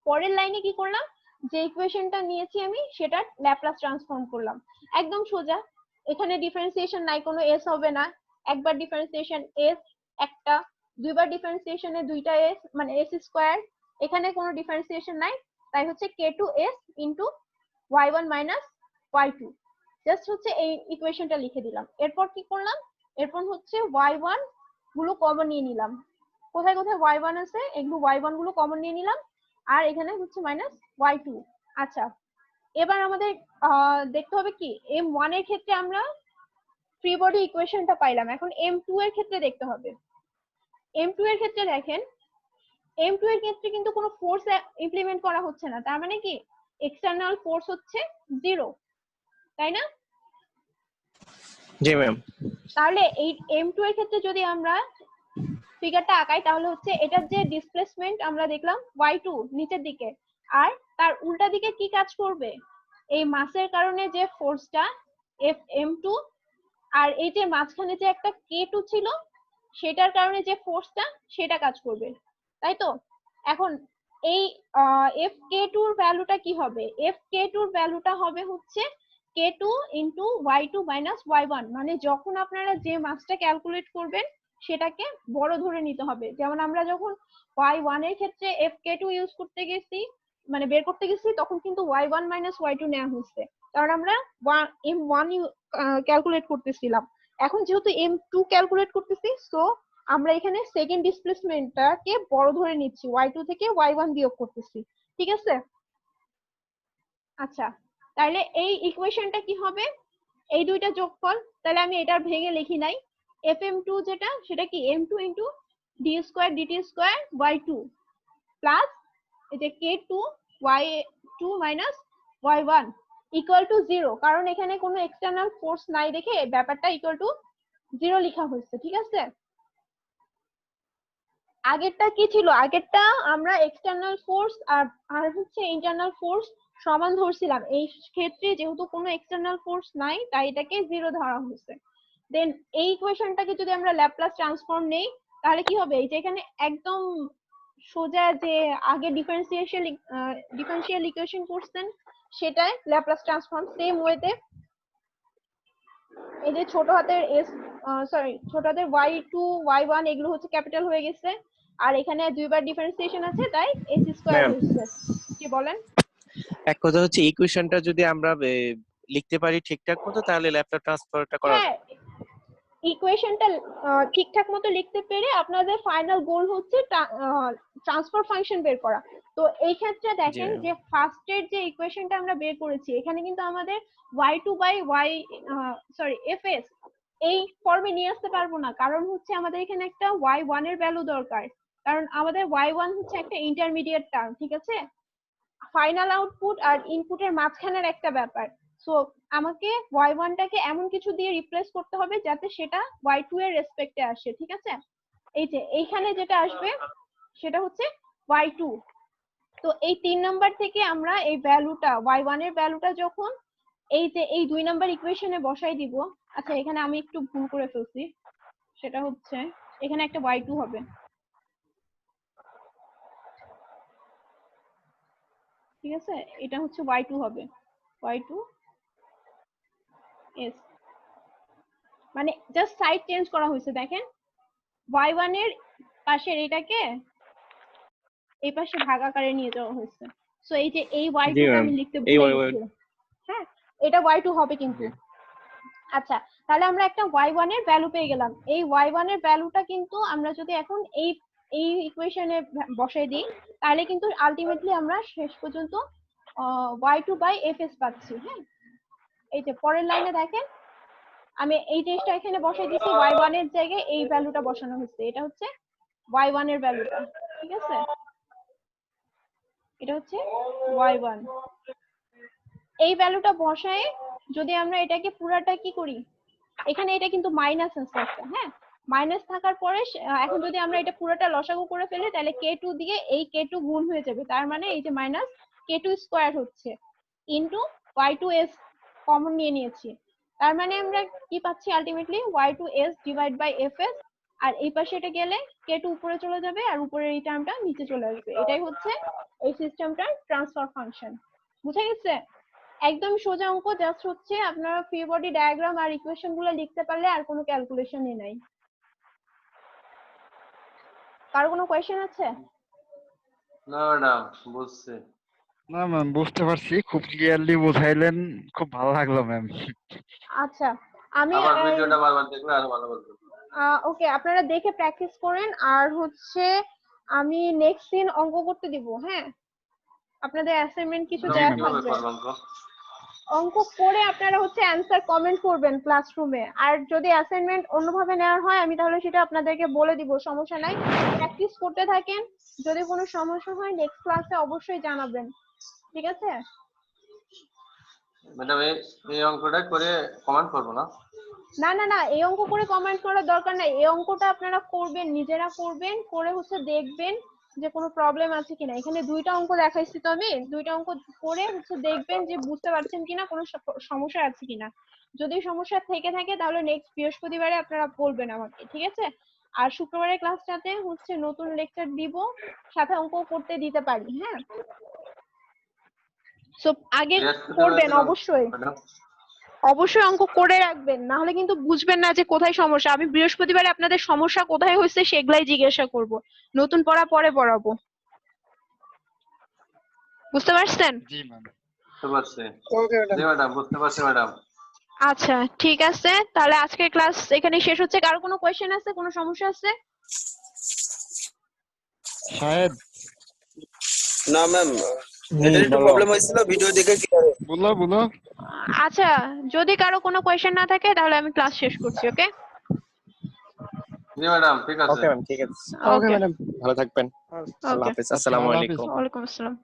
পরের লাইনে কি করলাম, যে ইকুয়েশনটা নিয়েছি আমি সেটার ল্যাপ্লাস ট্রান্সফর্ম করলাম। একদম সোজা, এখানে ডিফারেন্সিয়েশন নাই, কোনো এস হবে না। একবার ডিফারেন্সিয়েশন এস একটা, দুইবার ডিফারেন্সিয়েশনে দুইটা এস, মানে এস স্কয়ার। এখানে কোনো ডিফারেন্সিয়েশন নাই, তাই হচ্ছে k2s into y1 minus y2। Just হচ্ছে এই ইকুয়েশনটা লিখে দিলাম। এরপর কি করলাম, এরপর হচ্ছে y1 গুলো কমন নিয়ে নিলাম। কোথায় কোথায় y1 আছে, এগুলো y1 গুলো কমন নিয়ে নিলাম, আর এখানে হচ্ছে মাইনাস y2। আচ্ছা, এবার আমাদের দেখতে হবে কি, M1 এর ক্ষেত্রে আমরা ফ্রি বডি ইকুয়েশনটা পাইলাম, এখন M2 এর ক্ষেত্রে দেখতে হবে। M2 এর ক্ষেত্রে দেখেন, M2 এর ক্ষেত্রে কিন্তু কোনো ফোর্স ইমপ্লিমেন্ট করা হচ্ছে না, তার মানে কি এক্সটার্নাল ফোর্স হচ্ছে 0, তাই না? জি ম্যাম। তাহলে এই M2 এর ক্ষেত্রে যদি আমরা ফিগারটা আঁকাই, তাহলে হচ্ছে এটার যে ডিসপ্লেসমেন্ট আমরা দেখলাম y2 নিচের দিকে, আর তার উল্টা দিকে কি কাজ করবে, এই মাসের কারণে যে ফোর্সটা fm2, আর এই যে মাঝখানে যে একটা k2 ছিল সেটার কারণে যে ফোর্সটা, সেটা কাজ করবে, তাই তো? এখন এই fk2 এর ভ্যালুটা কি হবে, fk2 এর ভ্যালুটা হবে হচ্ছে k2 into y2 minus y1, মানে যখন আপনারা যে মাসটা ক্যালকুলেট করবেন সেটাকে বড় ধরে নিতে হবে। যেমন আমরা যখন y1 এর ক্ষেত্রে fk2 ইউজ করতে গেছি, মানে বের করতে গেছি, তখন কিন্তু y1 মাইনাস y2 নেওয়া হয়েছে, কারণ আমরা m1 ক্যালকুলেট করতেছিলাম। এখন যেহেতু m2 ক্যালকুলেট করতেছি, সো আমরা এখানে সেকেন্ড ডিসপ্লেসমেন্টটাকে বড় ধরে নিচ্ছি, y2 থেকে y1 বিয়োগ করতেছি, ঠিক আছে? আচ্ছা, তাহলে এই ইকুয়েশনটা কি হবে, এই দুইটা যোগফল। তাহলে আমি এটার ভেঙে লিখি নাই, fm2 যেটা, সেটা কি m2 into d square dt square y2 plus এই যে k2 y2 minus y1 equal to 0, কারণ এখানে কোনো এক্সটার্নাল ফোর্স নাই দেখে ব্যাপারটা ইকুয়াল টু 0 লেখা হয়েছে, ঠিক আছে? আগেরটা কি ছিল, আগেরটা আমরা এক্সটার্নাল ফোর্স আর হচ্ছে ইন্টারনাল ফোর্স সমান ধরছিলাম, এই ক্ষেত্রে যেহেতু কোনো এক্সটার্নাল ফোর্স নাই তাই এটাকে 0 ধরা হয়েছে। দেন এই ইকুয়েশনটাকে যদি আমরা ল্যাপ্লাস ট্রান্সফর্ম নেই, তাহলে কি হবে, এই যে এখানে একদম সোজা যে আগে ডিফারেন্সিয়াল ইকুয়েশন করছেন সেটাই ল্যাপ্লাস ট্রান্সফর্ম সেম ওয়েতে। এই যে ছোট হাতের ছোট হাতের y2 y1 এগুলো হচ্ছে ক্যাপিটাল হয়ে গেছে, আর এখানে দুইবার ডিফারেন্সিয়েশন আছে, তাই s স্কয়ার ম্যাম, হয়েছে। কি বলেন? এক কথা হচ্ছে ইকুয়েশনটা যদি আমরা লিখতে পারি ঠিকঠাক মতো, তাহলে ল্যাপটপ ট্রান্সফারটা করা হ্যাঁ, ইকুয়েশনটা ঠিকঠাক মতো লিখতে পেরে আপনাদের ফাইনাল গোল হচ্ছে ট্রান্সফার ফাংশন বের করা। তো এই ক্ষেত্রে দেখেন জি। যে ফার্স্টের যে ইকুয়েশনটা আমরা বের করেছি এখানে কিন্তু আমাদের y2 বাই y fs এই ফর্মে নিয়ে আসতে পারবো না, কারণ হচ্ছে আমাদের এখানে একটা y1 এর ভ্যালু দরকার, কারণ আমাদের y1 হচ্ছে একটা ইন্টারমিডিয়েট টার্ম, ঠিক আছে, ফাইনাল আউটপুট আর ইনপুটের মাঝখানের একটা ব্যাপার। সো আমাকে y1 টাকে এমন কিছু দিয়ে রিপ্লেস করতে হবে যাতে সেটা y2 এর রেসপেক্টে আসে, ঠিক আছে। এই যে এইখানে যেটা আসবে সেটা হচ্ছে y2। তো এই 3 নাম্বার থেকে আমরা এই ভ্যালুটা y1 এর ভ্যালুটা যখন এই যে এই 2 নাম্বার ইকুয়েশনে বসাই দিব, আচ্ছা এখানে আমি একটু ভুল করে ফেলছি, সেটা হচ্ছে এখানে একটা y2 হবে, ঠিক আছে, এটা হচ্ছে y2 হবে, y2 s, মানে জাস্ট সাইড চেঞ্জ করা হয়েছে। দেখেন y1 এর পাশের এটাকে এই পাশে ভাগ আকারে নিয়ে যাওয়া হয়েছে। সো এই যে এই y2 জি টা ম্যাম, আমি লিখতে এই ভুলে y1 গেছি, হ্যাঁ এটা y2 হবে কিন্তু। আচ্ছা তাহলে আমরা একটা y1 এর ভ্যালু পেয়ে গেলাম। এই y1 এর ভ্যালুটা কিন্তু আমরা যদি এখন এই এই ইকুয়েশনে বসাই দিই তাহলে কিন্তু আলটিমেটলি আমরা শেষ পর্যন্ত y2 বাই fs পাচ্ছি। হ্যাঁ এই যে পরের লাইনে দেখেন আমি এই জিনিসটা এখানে বসাই দিয়েছি, y1 এর জায়গায় এই ভ্যালুটা বসানো হচ্ছে, এটা হচ্ছে y1 এর ভ্যালুটা, ঠিক আছে, এটা হচ্ছে y1। এই ভ্যালুটা বসায় যদি আমরা এটাকে পুরাটা কি করি, এখানে এটা কিন্তু মাইনাস আছে একটা, হ্যাঁ মাইনাস থাকার পরে এখন যদি আমরা এটা পুরোটা লসাগু করে ফেলি তাহলে k2 দিয়ে এই k2 গুণ হয়ে যাবে, তার মানে এই যে মাইনাস k2 স্কয়ার হচ্ছে ইনটু y2s কমন নিয়ে নিয়েছি, তার মানে আমরা কি পাচ্ছি ultimately y2s divide by fs, আর এই পাশে এটা গেলে k2 উপরে চলে যাবে আর উপরের এই টার্মটা নিচে চলে আসবে। এটাই হচ্ছে এই সিস্টেমটার ট্রান্সফার ফাংশন। বুঝা গেছে? একদম সোজা অঙ্ক, জাস্ট হচ্ছে আপনারা ফ্রি বডি ডায়াগ্রাম আর ইকুয়েশন গুলো লিখতে পারলে আর কোনো ক্যালকুলেশনই নাই। কার কোনো কোয়েশ্চেন আছে? না ম্যাডাম বুঝছি। না ম্যাম বুঝতে পারছি, খুব ক্লিয়ারলি বুঝাইলেন, খুব ভালো লাগলো ম্যাম। আচ্ছা আমি আবার ভিডিওটা বারবার দেখলে আরো ভালো বুঝবে। ওকে আপনারা দেখে প্র্যাকটিস করেন, আর হচ্ছে আমি নেক্সট দিন অঙ্ক করতে দিব, হ্যাঁ আপনাদের অ্যাসাইনমেন্ট কিছু জি দেয়া ম্যাম। কিভাবে থাকবে, করবো অঙ্ক? অঙ্ক করে আপনারা হচ্ছে অ্যানসার কমেন্ট করবেন ক্লাসরুমে, আর যদি অ্যাসাইনমেন্ট অন্যভাবে নেওয়ার হয় আমি তাহলে সেটা আপনাদেরকে বলে দিব, সমস্যা নাই, প্র্যাকটিস করতে থাকেন, যদি কোনো সমস্যা হয় নেক্সট ক্লাসে অবশ্যই জানাবেন, ঠিক আছে? ম্যাডাম এই অঙ্কটা করে কমেন্ট করবো না? না না না এই অঙ্ক করে কমেন্ট করার দরকার নাই, এই অঙ্কটা আপনারা করবেন, নিজেরা করবেন, করে হচ্ছে দেখবেন যে কোনো প্রবলেম আছে কিনা। এখানে দুইটা অঙ্ক দেখাইছি তো আমি, দুইটা অঙ্ক করে হচ্ছে দেখবেন যে বুঝতে পারছেন কিনা, কোনো সমস্যা আছে কিনা। যদি সমস্যা থেকে থাকে তাহলে নেক্সট বৃহস্পতিবারে আপনারা বলবেন আমাকে, ঠিক আছে? আর শুক্রবারের ক্লাসটাতে হচ্ছে নতুন লেকচার দিব, সাথে অঙ্ক করতে দিতে পারি, হ্যাঁ সো আগে করবেন অবশ্যই, ম্যাডাম অবশ্যই অঙ্ক করে রাখবেন, না হলে কিন্তু বুঝবেন না যে কোথায় সমস্যা। আমি বৃহস্পতিবারে আপনাদের সমস্যা কোথায় হয়েছে সেগুলাই জিজ্ঞাসা করব, নতুন পড়া পরে পড়াবো, বুঝতে পারছেন? জি ম্যাম। বুঝতে পারছি। Okay madam. জি ম্যাডাম বুঝতে পারছি ম্যাডাম। আচ্ছা ঠিক আছে, তাহলে আজকের ক্লাস এখানেই শেষ হচ্ছে। কারো কোনো কোয়েশ্চেন আছে, কোনো সমস্যা আছে? শায়দ না ম্যাম, এটা একটু প্রবলেম হয়েছিল ভিডিও দেখে কি করে। বলো। আচ্ছা যদি কারো কোনো কোয়েশ্চেন না থাকে তাহলে আমি ক্লাস শেষ করছি। ওকে জি ম্যাডাম ঠিক আছে। ওকে ম্যাম, ঠিক আছে, ওকে ম্যাডাম। ভালো থাকবেন, আল্লাহ ওকে হাফেজ, আসসালামু আল্লাহ আলাইকুম। হাফেজ। ওয়ালাইকুম আসসালাম।